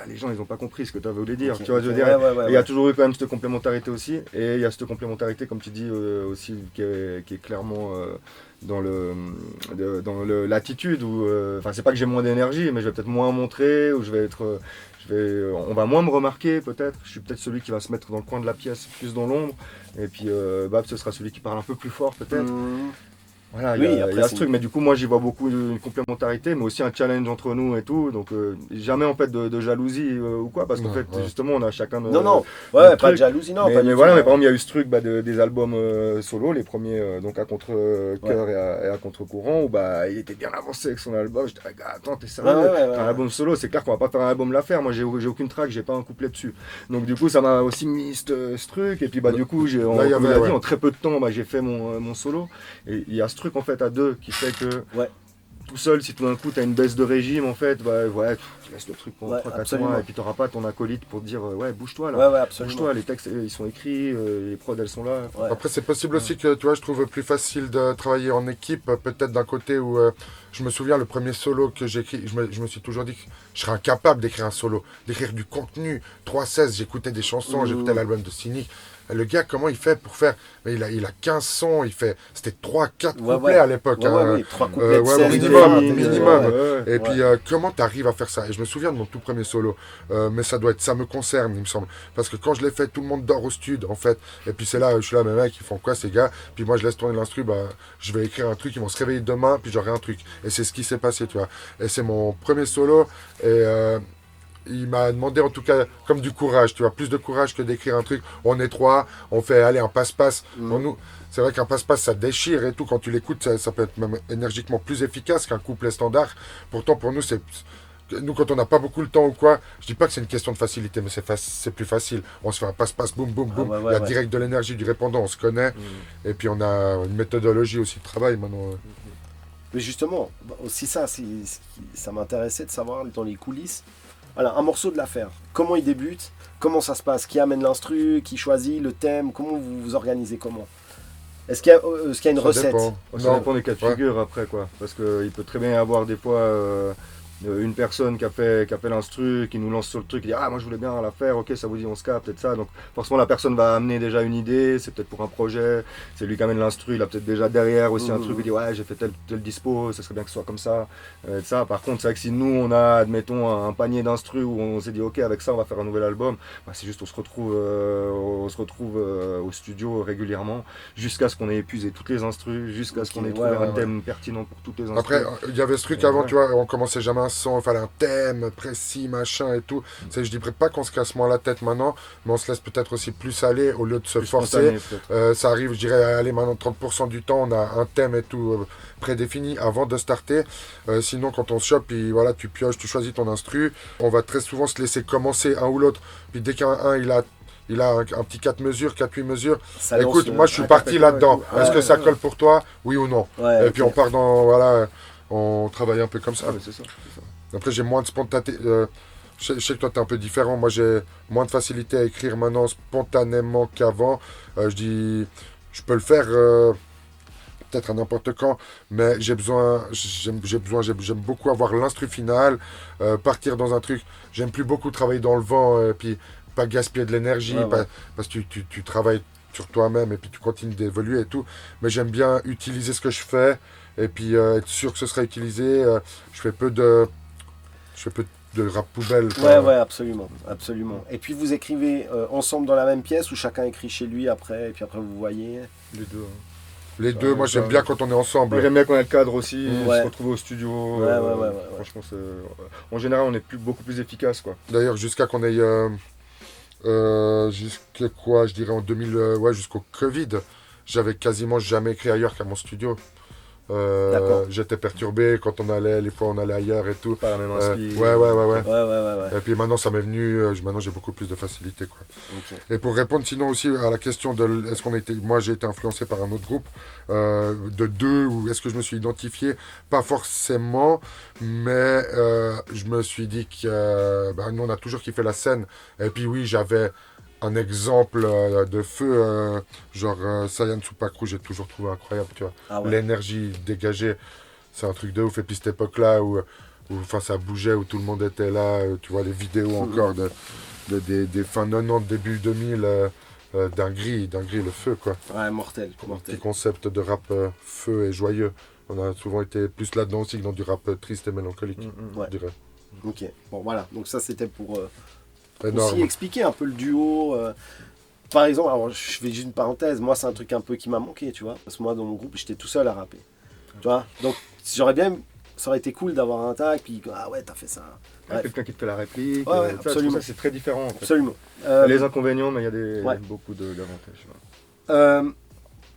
Les gens ils n'ont pas compris ce que tu avais voulu dire, tu vois, je veux dire. Il y a toujours eu quand même cette complémentarité aussi, et il y a cette complémentarité comme tu dis aussi qui est clairement dans l'attitude où c'est pas que j'ai moins d'énergie, mais je vais peut-être moins montrer, ou on va moins me remarquer peut-être. Je suis peut-être celui qui va se mettre dans le coin de la pièce, plus dans l'ombre, et puis Bab ce sera celui qui parle un peu plus fort peut-être. Voilà, Oui, il y a après, ce truc, mais du coup, moi j'y vois beaucoup une complémentarité, mais aussi un challenge entre nous et tout. Donc, jamais en fait de jalousie ou quoi, parce qu'en Non, fait, ouais. justement, on a chacun Non, notre pas de truc. jalousie, non, mais pas mais du voilà, tout, mais par exemple, il y a eu ce truc des albums solo, les premiers, donc à contre-cœur et à contre-courant, où bah, il était bien avancé avec son album. Je disais, gars, attends, t'es sérieux? T'as un album solo, c'est clair qu'on va pas faire un album l'affaire. Moi, j'ai aucune track, j'ai pas un couplet dessus. Donc, du coup, ça m'a aussi mis ce truc. Et puis, bah, du coup, Là, il y avait, ouais. en très peu de temps, bah, j'ai fait mon solo. Et il y a ce truc en fait à deux qui fait que tout seul, si tout d'un coup tu as une baisse de régime, en fait, bah, ouais, tu laisses le truc pendant 3-4 mois et puis tu n'auras pas ton acolyte pour te dire ouais, bouge-toi là. Ouais, absolument. Bouge-toi, les textes ils sont écrits, les prods elles sont là. Ouais. Après, c'est possible aussi que, tu vois, je trouve plus facile de travailler en équipe, peut-être d'un côté où je me souviens, le premier solo que j'ai écrit, je me suis toujours dit que je serais incapable d'écrire un solo, d'écrire du contenu. 3-16, j'écoutais des chansons, j'écoutais l'album de Cynic. Le gars, comment il fait pour faire? Il a 15 sons, c'était 3-4 couplets à l'époque. Oui, 3 couplets de 16 minimum. Ouais. Et puis, comment tu arrives à faire ça? Et je me souviens de mon tout premier solo, mais ça me concerne, il me semble. Parce que quand je l'ai fait, tout le monde dort au stud, en fait. Et puis c'est là, je suis là, mes mecs, ils font quoi ces gars? Puis moi, je laisse tourner l'instru, bah, je vais écrire un truc, ils vont se réveiller demain, puis j'aurai un truc. Et c'est ce qui s'est passé, tu vois. Et c'est mon premier solo, et il m'a demandé en tout cas comme du courage, tu vois, plus de courage que d'écrire un truc. On est 3, on fait aller un passe-passe. Pour nous, c'est vrai qu'un passe-passe ça déchire et tout. Quand tu l'écoutes, ça peut être même énergiquement plus efficace qu'un couplet standard. Pourtant, pour nous, nous, quand on n'a pas beaucoup le temps ou quoi, je dis pas que c'est une question de facilité, mais c'est plus facile. On se fait un passe-passe, boum, boum, boum. Il y a direct de l'énergie du répondant, on se connaît. Et puis on a une méthodologie aussi de travail maintenant. Mais justement, aussi ça m'intéressait de savoir dans les coulisses. Voilà, un morceau de l'affaire. Comment il débute? Comment ça se passe? Qui amène l'instru? Qui choisit le thème? Comment vous vous organisez? Comment? Est-ce qu'il y a une recette? Ça dépend des cas de figure après quoi. Parce qu'il peut très bien y avoir des fois une personne qui a fait l'instru, qui nous lance sur le truc, qui dit ah moi je voulais bien la faire, ok ça vous dit on se capte, peut-être ça. Donc forcément la personne va amener déjà une idée, c'est peut-être pour un projet, c'est lui qui amène l'instru, il a peut-être déjà derrière aussi un truc, il dit ouais j'ai fait tel dispo, ça serait bien que ce soit comme ça. Ça. Par contre c'est vrai que si nous on a admettons un panier d'instru où on s'est dit ok avec ça on va faire un nouvel album, bah, c'est juste on se retrouve au studio régulièrement jusqu'à ce qu'on ait épuisé toutes les instrus, jusqu'à ce qu'on ait trouvé un thème pertinent pour toutes les instrus. Après il y avait ce truc avant, tu vois, on commençait jamais son, il fallait un thème précis, machin et tout. Je dirais pas qu'on se casse moins la tête maintenant, mais on se laisse peut-être aussi plus aller au lieu de se forcer. Ça arrive, je dirais, aller maintenant 30% du temps, on a un thème et tout prédéfini avant de starter. Sinon, quand on se chope, puis voilà, tu pioches, tu choisis ton instru, on va très souvent se laisser commencer un ou l'autre. Puis dès qu'un il a un petit 4 mesures, 4-8 mesures. Ça écoute, moi je suis parti là-dedans. Est-ce que ça colle pour toi? Oui ou non? Et puis on part dans, voilà, on travaille un peu comme ça. C'est ça. Après, j'ai moins de spontanéité. Je sais que toi, tu es un peu différent. Moi, j'ai moins de facilité à écrire maintenant spontanément qu'avant. Je peux le faire peut-être à n'importe quand, mais j'aime beaucoup avoir l'instru final, partir dans un truc. J'aime plus beaucoup travailler dans le vent, puis pas gaspiller de l'énergie, parce que tu travailles sur toi-même et puis tu continues d'évoluer et tout. Mais j'aime bien utiliser ce que je fais et puis être sûr que ce sera utilisé. Je fais peu de rap poubelle. Ouais, absolument. Et puis vous écrivez ensemble dans la même pièce ou chacun écrit chez lui après, et puis après vous voyez? Les deux. Les deux, moi j'aime bien quand on est ensemble. Moi, j'aime bien quand on a le cadre aussi, se retrouver au studio. Franchement, en général, on est beaucoup plus efficace, quoi. D'ailleurs, jusqu'à qu'on ait... je dirais en 2000... jusqu'au Covid, j'avais quasiment jamais écrit ailleurs qu'à mon studio. J'étais perturbé quand on allait, les fois on allait ailleurs et tout. Pas la même inspi. Ouais. Et puis maintenant ça m'est venu, maintenant j'ai beaucoup plus de facilité quoi. Okay. Et pour répondre sinon aussi à la question de est-ce qu'on était, moi j'ai été influencé par un autre groupe de deux ou est-ce que je me suis identifié, pas forcément, mais je me suis dit que nous on a toujours kiffé la scène et puis oui j'avais un exemple de feu, Saiyan Supakru, j'ai toujours trouvé incroyable, tu vois. L'énergie dégagée, c'est un truc de ouf. Et puis cette époque-là où ça bougeait, où tout le monde était là, tu vois les vidéos encore des fins 90, début 2000, dinguerie, le feu, quoi. Ouais, mortel. Petit concept de rap feu et joyeux. On a souvent été plus là-dedans aussi que dans du rap triste et mélancolique, je dirais. Ok, bon voilà, donc ça c'était pour... Énorme. Aussi expliquer un peu le duo. Par exemple, alors je fais juste une parenthèse, moi c'est un truc un peu qui m'a manqué, tu vois. Parce que moi dans mon groupe j'étais tout seul à rapper. Tu vois, donc j'aurais bien, ça aurait été cool d'avoir un tag, puis ah ouais, t'as fait ça. Bref. Quelqu'un qui te fait la réplique, Ouais, ouais, ça, absolument. tout ça c'est très différent en fait. Absolument. Les inconvénients, mais il y a Ouais. beaucoup d'avantages.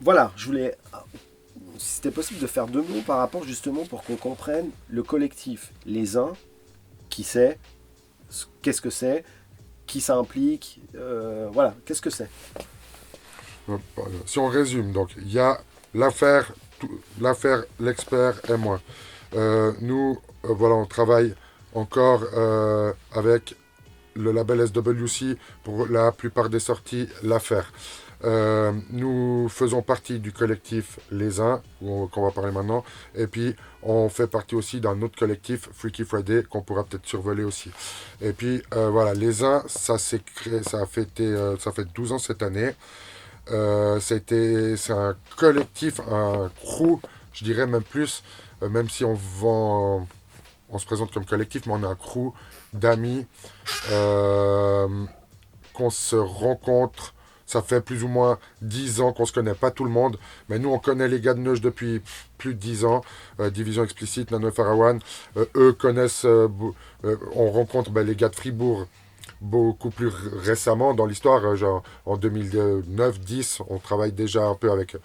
Voilà, je voulais, si c'était possible de faire 2 mots par rapport justement pour qu'on comprenne le collectif. Les uns, qui c'est, qu'est-ce que c'est, qui ça implique, voilà, qu'est-ce que c'est. Si on résume, donc il y a l'affaire, l'expert et moi. Nous, voilà, on travaille encore avec le label SWC pour la plupart des sorties, l'affaire. Nous faisons partie du collectif Les Uns, qu'on va parler maintenant, et puis on fait partie aussi d'un autre collectif, Freaky Friday, qu'on pourra peut-être survoler aussi. Et puis voilà, Les Uns, ça s'est créé, ça fait 12 ans cette année. C'est un collectif, un crew, je dirais même plus, même si on se présente comme collectif, mais on est un crew d'amis qu'on se rencontre. Ça fait plus ou moins 10 ans qu'on se connaît, pas tout le monde, mais nous on connaît les gars de Neuch depuis plus de 10 ans, Division Explicite, Nano Farawan, eux connaissent, on rencontre les gars de Fribourg beaucoup plus récemment dans l'histoire, genre en 2009-10, on travaille déjà un peu avec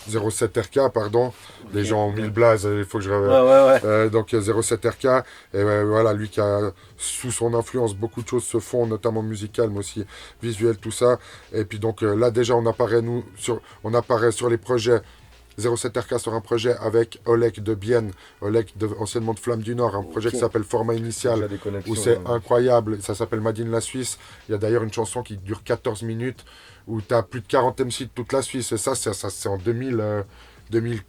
07RK, pardon. Les gens ont mis le blaze, il faut que je Ouais. donc 07RK, et voilà, lui qui a sous son influence beaucoup de choses se font, notamment musicales, mais aussi visuelles, tout ça. Et puis donc là déjà on apparaît sur les projets. 07RK sur un projet avec Oleg de Bienne, anciennement de Flamme du Nord, un projet qui s'appelle Format Initial, où c'est incroyable, ça s'appelle Made in la Suisse. Il y a d'ailleurs une chanson qui dure 14 minutes, où tu as plus de 40 MC de toute la Suisse, et ça c'est en 2010,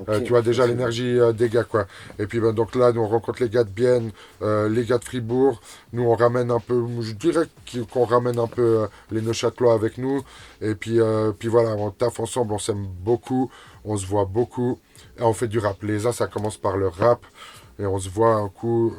Okay. tu vois déjà l'énergie des gars, quoi. Et puis donc là, nous on rencontre les gars de Bienne, les gars de Fribourg, nous on ramène un peu, je dirais qu'on ramène un peu les Neuchâtelois avec nous, et puis voilà, on taffe ensemble, on s'aime beaucoup, on se voit beaucoup, et on fait du rap. Les uns, ça commence par le rap, et on se voit un coup,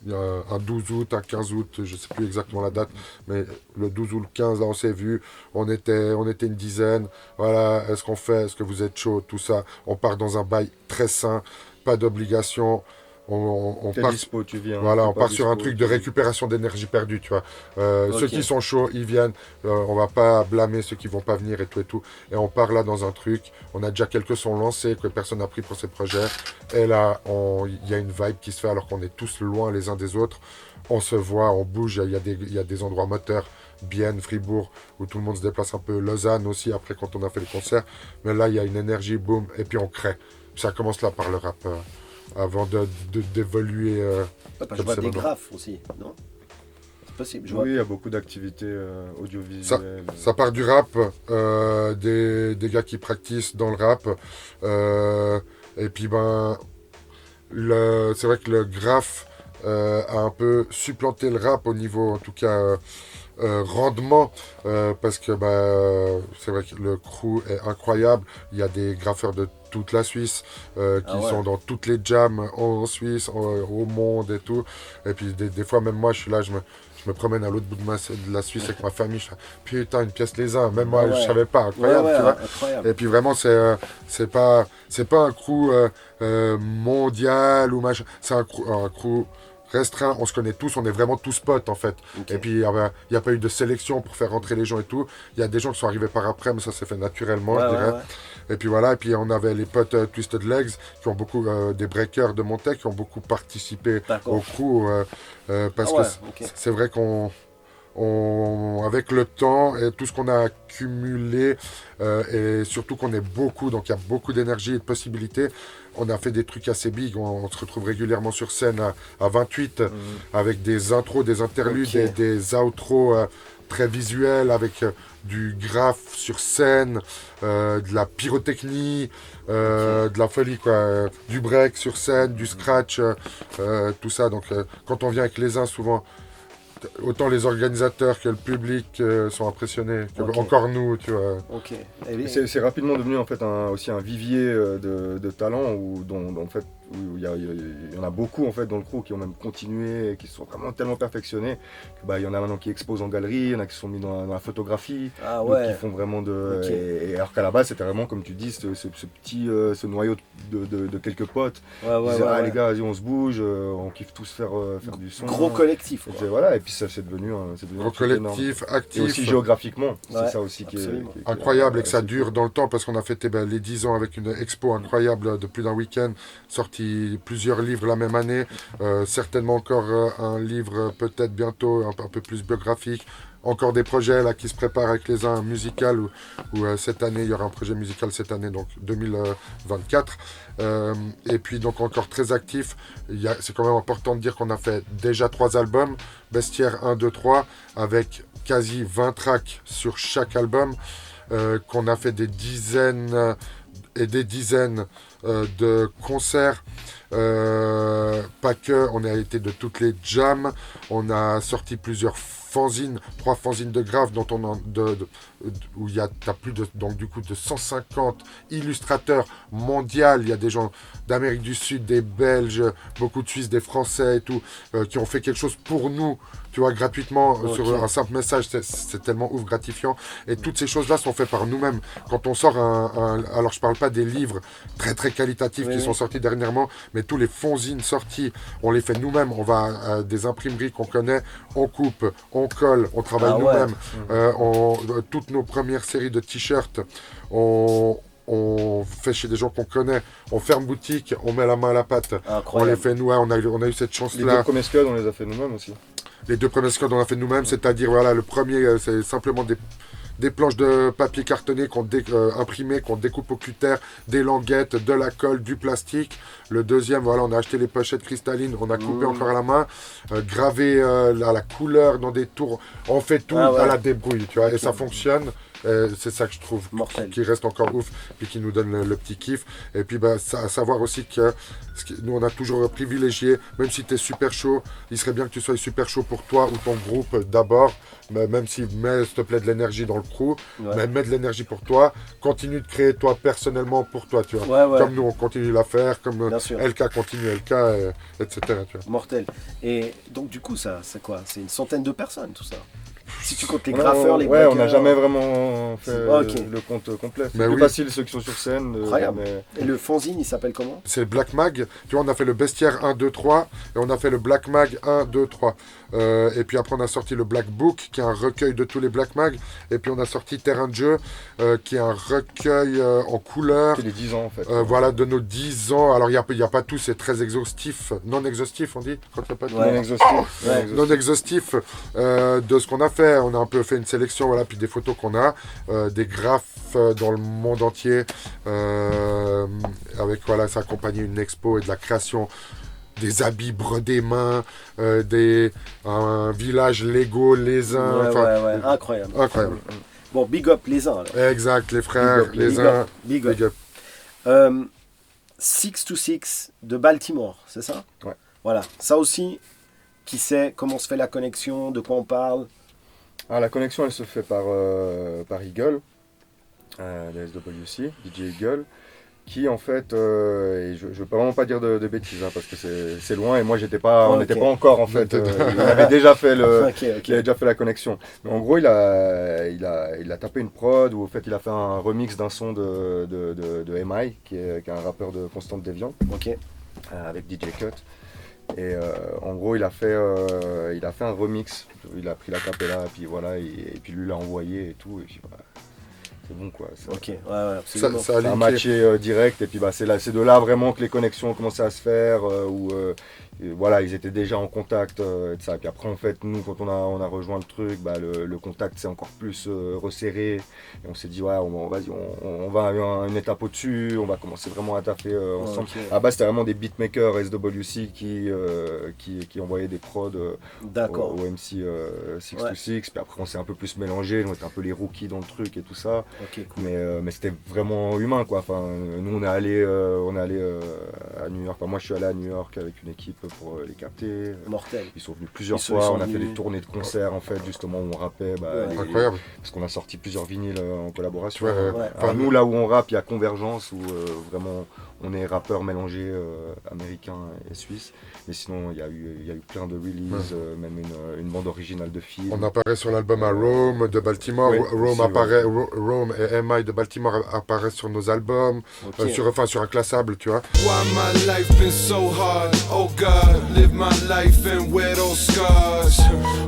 il y a un 12 août, un 15 août, je ne sais plus exactement la date, mais le 12 ou le 15, là on s'est vu, on était une dizaine, voilà, est-ce que vous êtes chaud, tout ça, on part dans un bail très sain, pas d'obligation, on T'es part, dispo, tu viens. voilà, t'es on pas part sur un dispo, truc de tu- récupération d'énergie perdue, tu vois. Ok. Ceux qui sont chauds, ils viennent, on va pas blâmer ceux qui vont pas venir et tout, et on part là dans un truc, on a déjà quelques sons lancés que personne n'a pris pour ces projets, et là, il y a une vibe qui se fait alors qu'on est tous loin les uns des autres, on se voit, on bouge, il y a des endroits moteurs, Bienne, Fribourg, où tout le monde se déplace un peu, Lausanne aussi, après quand on a fait les concerts, mais là, il y a une énergie, boum, et puis on crée. Ça commence là par le rap, avant d'évoluer. Ouais, parce que je comme vois c'est des maintenant. graphes aussi, non? C'est possible, je vois. Oui, il y a beaucoup d'activités audiovisuelles. Ça part du rap, des gars qui pratiquent dans le rap, et puis c'est vrai que le graphe a un peu supplanté le rap au niveau, en tout cas, rendement, parce que c'est vrai que le crew est incroyable. Il y a des graffeurs de toute la Suisse qui sont dans toutes les jams en Suisse, au monde et tout. Et puis des fois, même moi, je suis là, je me promène à l'autre bout de la Suisse avec ma famille. Je fais, putain, une pièce les uns. Même moi, Ouais. je savais pas. Incroyable, tu vois. Incroyable. Et puis vraiment, c'est pas un crew mondial ou machin. C'est un crew restreint. On se connaît tous. On est vraiment tous potes en fait. Ok. Et puis il n'y a pas eu de sélection pour faire rentrer les gens et tout. Il y a des gens qui sont arrivés par après, mais ça s'est fait naturellement, je dirais. Ouais. Et puis voilà. Et puis on avait les potes Twisted Legs qui ont beaucoup des breakers de Montaigne qui ont beaucoup participé D'accord. au crew parce Ah ouais, que ok. c'est vrai avec le temps et tout ce qu'on a accumulé, et surtout qu'on est beaucoup, donc il y a beaucoup d'énergie et de possibilités, on a fait des trucs assez big, on se retrouve régulièrement sur scène à 28, avec des intros, des interludes, Ok. et des outros très visuels, avec du graphe sur scène, de la pyrotechnie, de la folie, quoi, du break sur scène, du scratch, tout ça. Donc quand on vient avec les uns, souvent, autant les organisateurs que le public sont impressionnés, que Ok. encore nous, tu vois. Ok. Et c'est rapidement devenu en fait aussi un vivier de talents dont en fait où il y en a beaucoup en fait dans le crew qui ont même continué, qui sont vraiment tellement perfectionnés que il y en a maintenant qui exposent en galerie, il y en a qui sont mis dans la photographie, Ah donc ouais. qui font vraiment de. Ok. Et alors qu'à la base c'était vraiment comme tu dis ce petit ce noyau de quelques potes. Ouais, Ils ouais, disaient, ouais, les ouais. gars, vas-y on se bouge, on kiffe tous faire du son. Gros collectif, Et quoi. puis, voilà, et puis ça c'est devenu un Gros truc énorme. collectif, Et actif. aussi géographiquement, Ouais, c'est ça aussi qui est, absolument. qui est Incroyable et que ça c'est dure cool. dans le temps parce qu'on a fêté les 10 ans avec une expo incroyable de plus d'un week-end, sorti plusieurs livres la même année, certainement encore un livre peut-être bientôt un peu plus biographique, encore des projets là qui se préparent avec les uns musical où cette année il y aura un projet musical cette année donc 2024 et puis donc encore très actif. C'est quand même important de dire qu'on a fait déjà 3 albums, Bestiaire 1, 2, 3 avec quasi 20 tracks sur chaque album. Qu'on a fait des dizaines et des dizaines de concerts, pas que, on a été de toutes les jams, on a sorti plusieurs fanzines, 3 fanzines de Grave dont où t'as plus de, donc du coup de 150 illustrateurs mondiaux, il y a des gens d'Amérique du Sud, des Belges, beaucoup de Suisses, des Français et tout, qui ont fait quelque chose pour nous, tu vois, gratuitement, sur un simple message, c'est tellement ouf, gratifiant. Et toutes ces choses-là sont faites par nous-mêmes. Quand on sort alors je parle pas des livres très très qualitatifs qui sont sortis dernièrement, mais tous les fanzines sortis, on les fait nous-mêmes. On va à des imprimeries qu'on connaît, on coupe, on colle, on travaille nous-mêmes. Toutes nos premières séries de t-shirts, on fait chez des gens qu'on connaît, on ferme boutique, on met la main à la pâte, on les fait nous, on a eu cette Les chance-là. 2 premiers scuds, on les a fait nous-mêmes aussi. Les 2 premiers scuds, on a fait nous-mêmes, c'est-à-dire, voilà, le premier, c'est simplement des planches de papier cartonné imprimées, qu'on découpe au cutter, des languettes, de la colle, du plastique. Le deuxième, voilà, on a acheté les pochettes cristallines, on a coupé encore à la main, gravé à la couleur dans des tours. On fait tout à la débrouille, tu vois, et ça fonctionne. C'est ça que je trouve Mortel. qui reste encore ouf, puis qui nous donne le petit kiff. Et puis à savoir aussi que nous on a toujours privilégié, même si tu es super chaud, il serait bien que tu sois super chaud pour toi ou ton groupe d'abord, même si mets s'il te plaît de l'énergie dans le crew, mais mets de l'énergie pour toi, continue de créer toi personnellement pour toi, tu vois. Comme nous on continue la faire, comme LK continue LK, etc. Tu vois. Mortel. Et donc du coup ça c'est quoi? C'est une centaine de personnes tout ça? Si tu comptes les graffeurs, les breakers... on n'a jamais vraiment fait le compte complet. C'est plus facile ceux qui sont sur scène. Incroyable. Et le fanzine, il s'appelle comment? C'est le Black Mag. Tu vois, on a fait le Bestiaire 1, 2, 3 et on a fait le Black Mag 1, 2, 3. Et puis après, on a sorti le Black Book, qui est un recueil de tous les Black Mag. Et puis on a sorti Terrain de jeu, qui est un recueil en couleur. C'est les 10 ans en fait. Voilà, de nos 10 ans. Alors, il n'y a pas tout, c'est très exhaustif. Non exhaustif, on dit quand il n'y a pas tout. Non exhaustif de ce qu'on a fait. On a un peu fait une sélection, voilà, puis des photos qu'on a, des graphes dans le monde entier, avec, voilà, ça accompagné une expo et de la création, des habits brodés main, un village Lego, les uns, incroyable. Incroyable. Bon, big up les uns alors. Exact, les frères, les uns, big up. 626 de Baltimore, c'est ça? Ouais. Voilà, ça aussi, qui sait comment se fait la connexion, de quoi on parle? Ah, la connexion elle se fait par Eagle, de SWC, DJ Eagle, qui en fait, et je ne veux vraiment pas dire de bêtises parce que c'est loin et moi on n'était pas encore en fait, il avait déjà fait il avait déjà fait la connexion. Mais en gros il a tapé une prod où en fait il a fait un remix d'un son de MI qui est un rappeur de Constante Deviant, avec DJ Cut. Et en gros il a fait un remix, il a pris la capella et puis voilà, et puis lui l'a envoyé et tout, et puis voilà, c'est bon quoi. Absolument. Ça a matché direct, et puis c'est de là vraiment que les connexions ont commencé à se faire, voilà, ils étaient déjà en contact, et ça. Et puis après en fait nous quand on a rejoint le truc, le contact s'est encore plus resserré, et on s'est dit on va à une étape au-dessus, on va commencer vraiment à taffer ensemble. À la base c'était vraiment des beatmakers SWC qui envoyaient des prods au MC 626, puis après on s'est un peu plus mélangé, on était un peu les rookies dans le truc et tout ça. Cool. Mais c'était vraiment humain quoi. Enfin, nous on est allé à New York, moi je suis allé à New York avec une équipe pour les capter. Mortel. Ils sont venus plusieurs fois, on a fait des tournées de concerts en fait, justement où on rappait. Incroyable. Parce qu'on a sorti plusieurs vinyles en collaboration. Ouais. Enfin, nous là où on rappe, il y a Convergence où vraiment on est rappeurs mélangés américains et suisses. Mais sinon, il y a eu plein de releases, même une bande originale de film. On apparaît sur l'album à Rome de Baltimore. Oui, Rome aussi, apparaît, Rome et MI de Baltimore apparaissent sur nos albums, Ok. sur un classable, tu vois. Why my life been so hard? Oh God, live my life and wear those scars.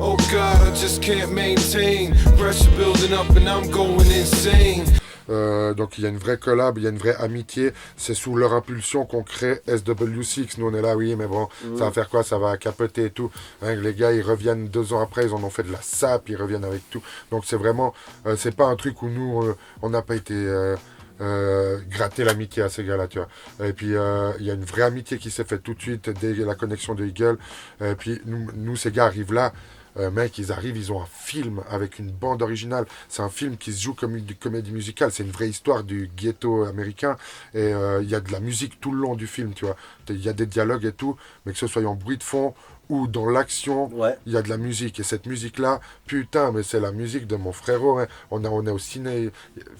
Oh God, I just can't maintain. Pressure building up and I'm going insane. Donc il y a une vraie collab, il y a une vraie amitié. C'est sous leur impulsion qu'on crée SW6. Nous on est là, oui, mais bon, ça va faire quoi? Ça va capoter et tout. Hein, les gars, ils reviennent 2 ans après, ils en ont fait de la sape, ils reviennent avec tout. Donc c'est vraiment, c'est pas un truc où nous, on n'a pas été gratter l'amitié à ces gars-là, tu vois. Et puis il y a une vraie amitié qui s'est faite tout de suite dès la connexion de Eagle. Et puis nous ces gars arrivent là. Mec, ils arrivent, ils ont un film avec une bande originale. C'est un film qui se joue comme une comédie musicale. C'est une vraie histoire du ghetto américain. Et il y a de la musique tout le long du film, tu vois. Il y a des dialogues et tout, mais que ce soit en bruit de fond ou dans l'action, il y a de la musique. Et cette musique-là, putain, mais c'est la musique de mon frérot. Hein. On est au ciné.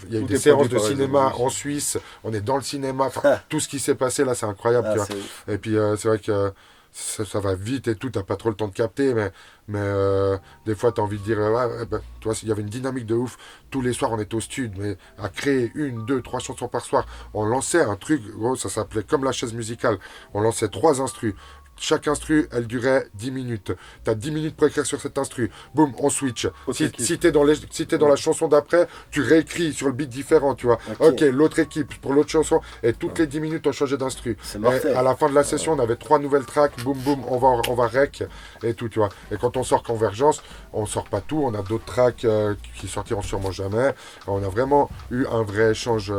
Il y a eu des séances de cinéma en Suisse. On est dans le cinéma. Enfin, tout ce qui s'est passé là, c'est incroyable, tu vois. Et puis c'est vrai que ça va vite et tout, t'as pas trop le temps de capter, mais des fois t'as envie de dire, tu vois, il y avait une dynamique de ouf. Tous les soirs on était au studio, mais à créer 1, 2, 3 chansons par soir. On lançait un truc, gros, ça s'appelait comme la chaise musicale. On lançait 3 instrus. Chaque instru, elle durait 10 minutes. Tu as 10 minutes pour écrire sur cet instru. Boum, on switch. Si tu es dans la chanson d'après, tu réécris sur le beat différent, tu vois. Ok, l'autre équipe pour l'autre chanson. Et toutes les 10 minutes, on changeait d'instru. Et à la fin de la session, on avait 3 nouvelles tracks. Boum, boum, on va rec et tout, tu vois. Et quand on sort Convergence, on sort pas tout. On a d'autres tracks qui sortiront sûrement jamais. On a vraiment eu un vrai échange.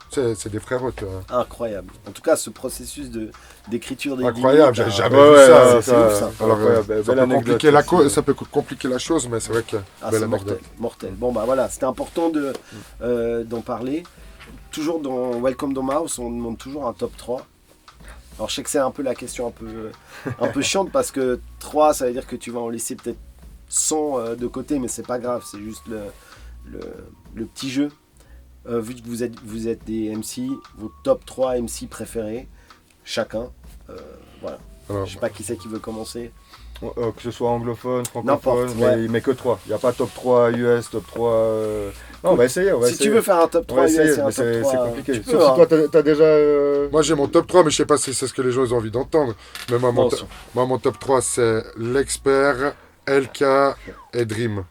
C'est des frérots, tu vois. Incroyable. En tout cas, ce processus d'écriture des incroyable, limites, j'avais jamais vu ça. C'est ouf, ça. Alors, ça peut compliquer la chose, mais c'est vrai que c'est mortel. Bon, bah voilà, c'était important d'en parler. Toujours dans Welcome Dome House, on demande toujours un top 3. Alors, je sais que c'est un peu la question un peu chiante parce que 3, ça veut dire que tu vas en laisser peut-être 100 de côté, mais c'est pas grave, c'est juste le petit jeu. Vu que vous êtes des MC, vos top 3 MC préférés, chacun. Voilà. Alors, je sais pas qui c'est qui veut commencer. Que ce soit anglophone, francophone, mais que 3. Il n'y a pas top 3 US, top 3... Non, on va essayer. Si tu veux faire un top 3 US et un top 3... C'est compliqué. Sauf si toi, t'as déjà... Moi, j'ai mon top 3, mais je sais pas si c'est ce que les gens ont envie d'entendre. Mais moi, mon top 3, c'est l'Expert, LK et Dream.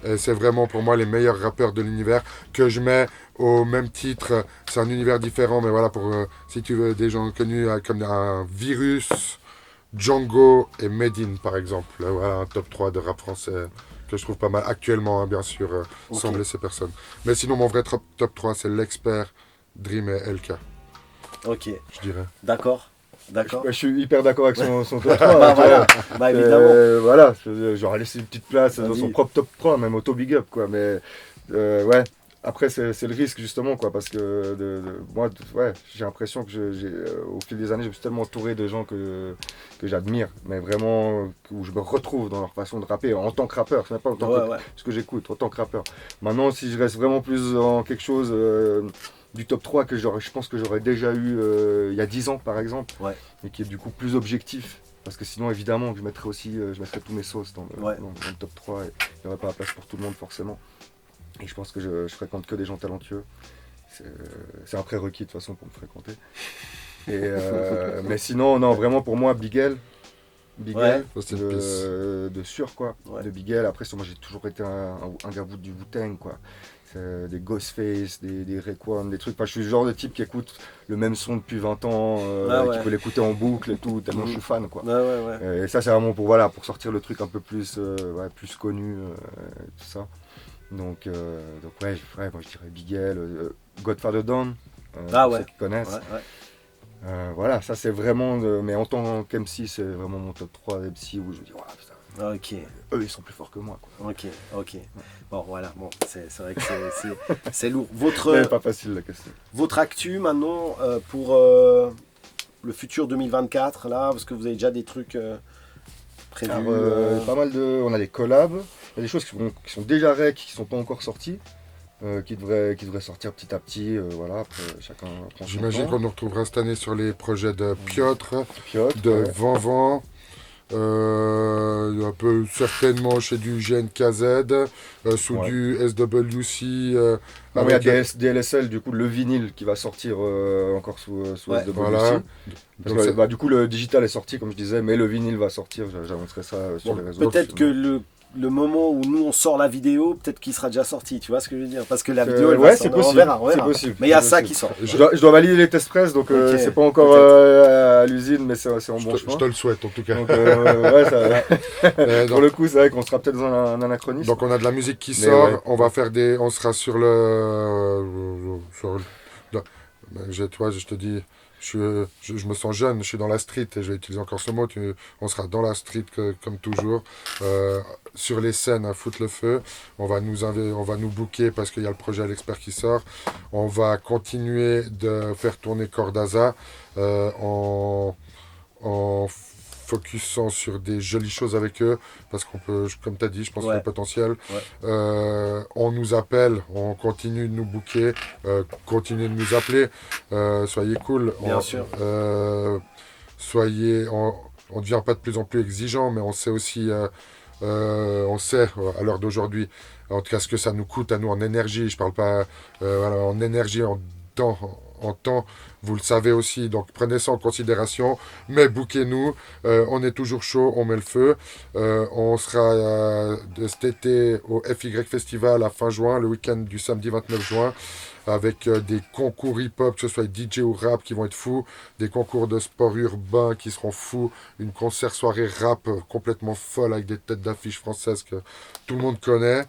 Et c'est vraiment pour moi les meilleurs rappeurs de l'univers que je mets au même titre. C'est un univers différent, mais voilà, pour si tu veux des gens connus comme un Virus, Django et Medine par exemple. Voilà un top 3 de rap français que je trouve pas mal actuellement, hein, bien sûr, sans blesser personne. Mais sinon, mon vrai top 3, c'est l'Expert, Dream et LK. Ok. Je dirais. D'accord. Je suis hyper d'accord avec son top 3. Bah évidemment. Voilà, j'aurais laissé une petite place dans son propre top 3, même auto big up, quoi. Mais ouais, après c'est le risque justement, quoi, parce que moi, j'ai l'impression que au fil des années, je me suis tellement entouré de gens que j'admire, mais vraiment où je me retrouve dans leur façon de rapper en tant que rappeur, ce n'est pas en tant que ce que j'écoute, en tant que rappeur. Maintenant, si je reste vraiment plus dans quelque chose du top 3 que je pense que j'aurais déjà eu il y a 10 ans par exemple, et qui est du coup plus objectif, parce que sinon évidemment je mettrais tous mes sauces dans le top 3 et il n'y aurait pas la place pour tout le monde forcément, et je pense que je fréquente que des gens talentueux, c'est un prérequis de toute façon pour me fréquenter, et, mais sinon non, vraiment pour moi Big L de sûr, quoi, de Big L. Après moi j'ai toujours été un gars du Wu-Tang, quoi. Des Ghostface, des Raekwon, des trucs. Enfin, je suis le genre de type qui écoute le même son depuis 20 ans, qui peut l'écouter en boucle et tout, tellement je suis fan, quoi. Et ça c'est vraiment pour sortir le truc un peu plus connu, tout ça. Donc moi je dirais Big L, Godfather Don, pour ceux qui connaissent. Voilà, ça c'est vraiment, mais en tant qu'MC, c'est vraiment mon top 3 MC où je me dis, putain. Ok. Eux ils sont plus forts que moi, quoi. Ok. Bon voilà, c'est vrai que c'est lourd. C'est pas facile la question. Votre actu maintenant pour le futur 2024 là, parce que vous avez déjà des trucs prévus. Pas mal on a des collabs, il y a des choses qui sont déjà rec, qui sont pas encore sorties. qui devrait sortir petit à petit. Voilà, après chacun prend son J'imagine temps. qu'on nous retrouvera cette année sur les projets de Piotr, Piotr, de ouais. Vanvan, un peu certainement chez du GNKZ, sous Ouais. du SWC. Non, mais il y a avec- DLSL, du coup, le vinyle qui va sortir encore sous Ouais. SWC. Voilà. Parce Donc que, c'est- du coup, le digital est sorti, comme je disais, mais le vinyle va sortir. J'annoncerai ça sur les réseaux. Peut-être que le moment où nous on sort la vidéo, peut-être qu'il sera déjà sorti, tu vois ce que je veux dire? Parce que la vidéo, elle va ouais, sortir. c'est On possible. verra, on C'est verra. possible. Mais il y a c'est ça possible. qui sort. Je dois valider les tests presse, donc Ok, c'est pas encore peut-être. à l'usine, mais c'est en Je bon te, chemin. je te le souhaite en tout cas. Donc, ouais, ça, Euh, pour donc, le coup, c'est vrai qu'on sera peut-être dans un anachronisme. donc on a de la musique qui Mais sort, ouais. on va faire des, on sera sur le, toi, je te dis, je me sens jeune, je suis dans la street et je vais utiliser encore ce mot. On sera dans la street comme toujours, sur les scènes à foutre le feu. On va nous booker parce qu'il y a le projet à l'expert qui sort. On va continuer de faire tourner Cordaza en focusant sur des jolies choses avec eux, parce qu'on peut, comme tu as dit, je pense qu'il y a Ouais. le potentiel. Ouais. On nous appelle, on continue de nous booker, continuez de nous appeler, soyez cool. Bien sûr. On devient pas de plus en plus exigeant, mais on sait aussi, on sait à l'heure d'aujourd'hui, en tout cas ce que ça nous coûte à nous en énergie, je parle pas voilà, en énergie, en temps, vous le savez aussi, donc prenez ça en considération, mais bookez-nous, on est toujours chaud, on met le feu, on sera cet été au FY Festival à fin juin, le week-end du samedi 29 juin, avec des concours hip-hop, que ce soit DJ ou rap qui vont être fous, des concours de sport urbain qui seront fous, une concert soirée rap complètement folle avec des têtes d'affiches françaises que tout le monde connaît.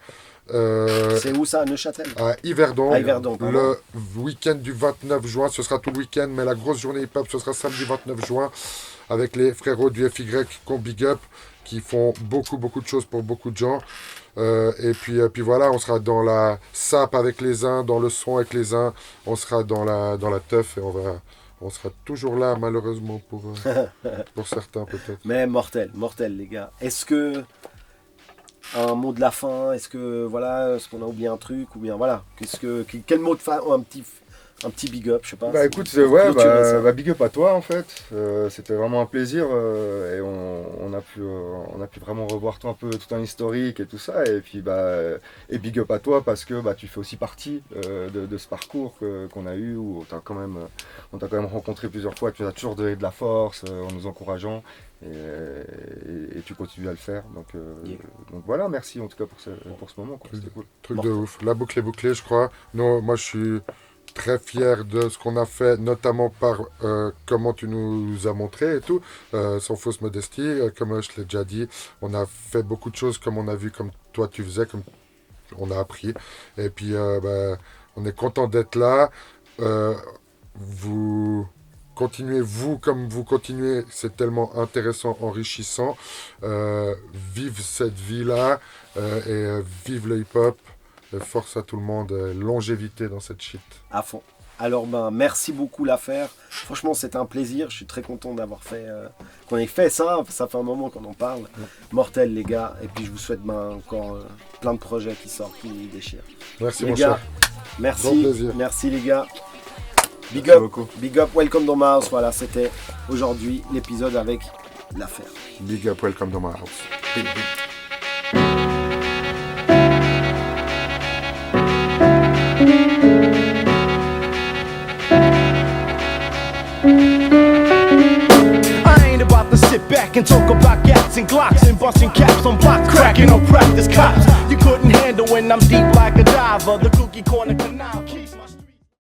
C'est où ça, à Neuchâtel? À Yverdon, À Yverdon, pardon. le week-end du 29 juin, ce sera tout le week-end, mais la grosse journée hip-hop, ce sera samedi 29 juin, avec les frérots du FY qu'on big up, qui font beaucoup de choses pour beaucoup de gens. Et puis voilà, on sera dans la sap avec les uns, dans le son avec les uns, on sera dans la teuf et on sera toujours là, malheureusement, pour certains peut-être. Mais mortel, les gars. Est-ce que un mot de la fin? Est-ce que voilà, est-ce qu'on a oublié un truc ou bien voilà? Quel mot de fin? Un petit big up, je sais pas. Bah écoute, pour ouais, clôturer ça. big up à toi en fait. C'était vraiment un plaisir et on a pu vraiment revoir un peu tout un historique et tout ça. Et puis et big up à toi parce que tu fais aussi partie de ce parcours qu'on a eu où on t'a quand même rencontré plusieurs fois. Tu nous as toujours donné de la force en nous encourageant et tu continues à le faire. Donc voilà, merci en tout cas pour ce moment. Quoi. C'était cool. Truc de ouf. La boucle est bouclée, je crois. Non, moi, je suis très fier de ce qu'on a fait, notamment par comment tu nous as montré et tout, sans fausse modestie. Comme je l'ai déjà dit, on a fait beaucoup de choses comme on a vu, comme toi tu faisais, comme on a appris. Et puis, on est content d'être là. Vous continuez, comme vous continuez, c'est tellement intéressant, enrichissant. Vive cette vie-là et vive le hip-hop. Force à tout le monde, longévité dans cette shit. À fond. Alors merci beaucoup l'affaire. Franchement, c'était un plaisir. Je suis très content d'avoir fait, qu'on ait fait ça. Ça fait un moment qu'on en parle. Mortel les gars. Et puis je vous souhaite encore plein de projets qui sortent, qui déchirent. Merci Les mon gars, cher. Grand merci. plaisir. Merci les gars. Big Merci up, beaucoup. big up, welcome dans ma house. Voilà, c'était aujourd'hui l'épisode avec l'affaire. Big up, welcome dans ma house. I ain't about to sit back and talk about gats and glocks and busting caps on blocks, cracking on practice cops. You couldn't handle when I'm deep like a diver. The cookie corner canal.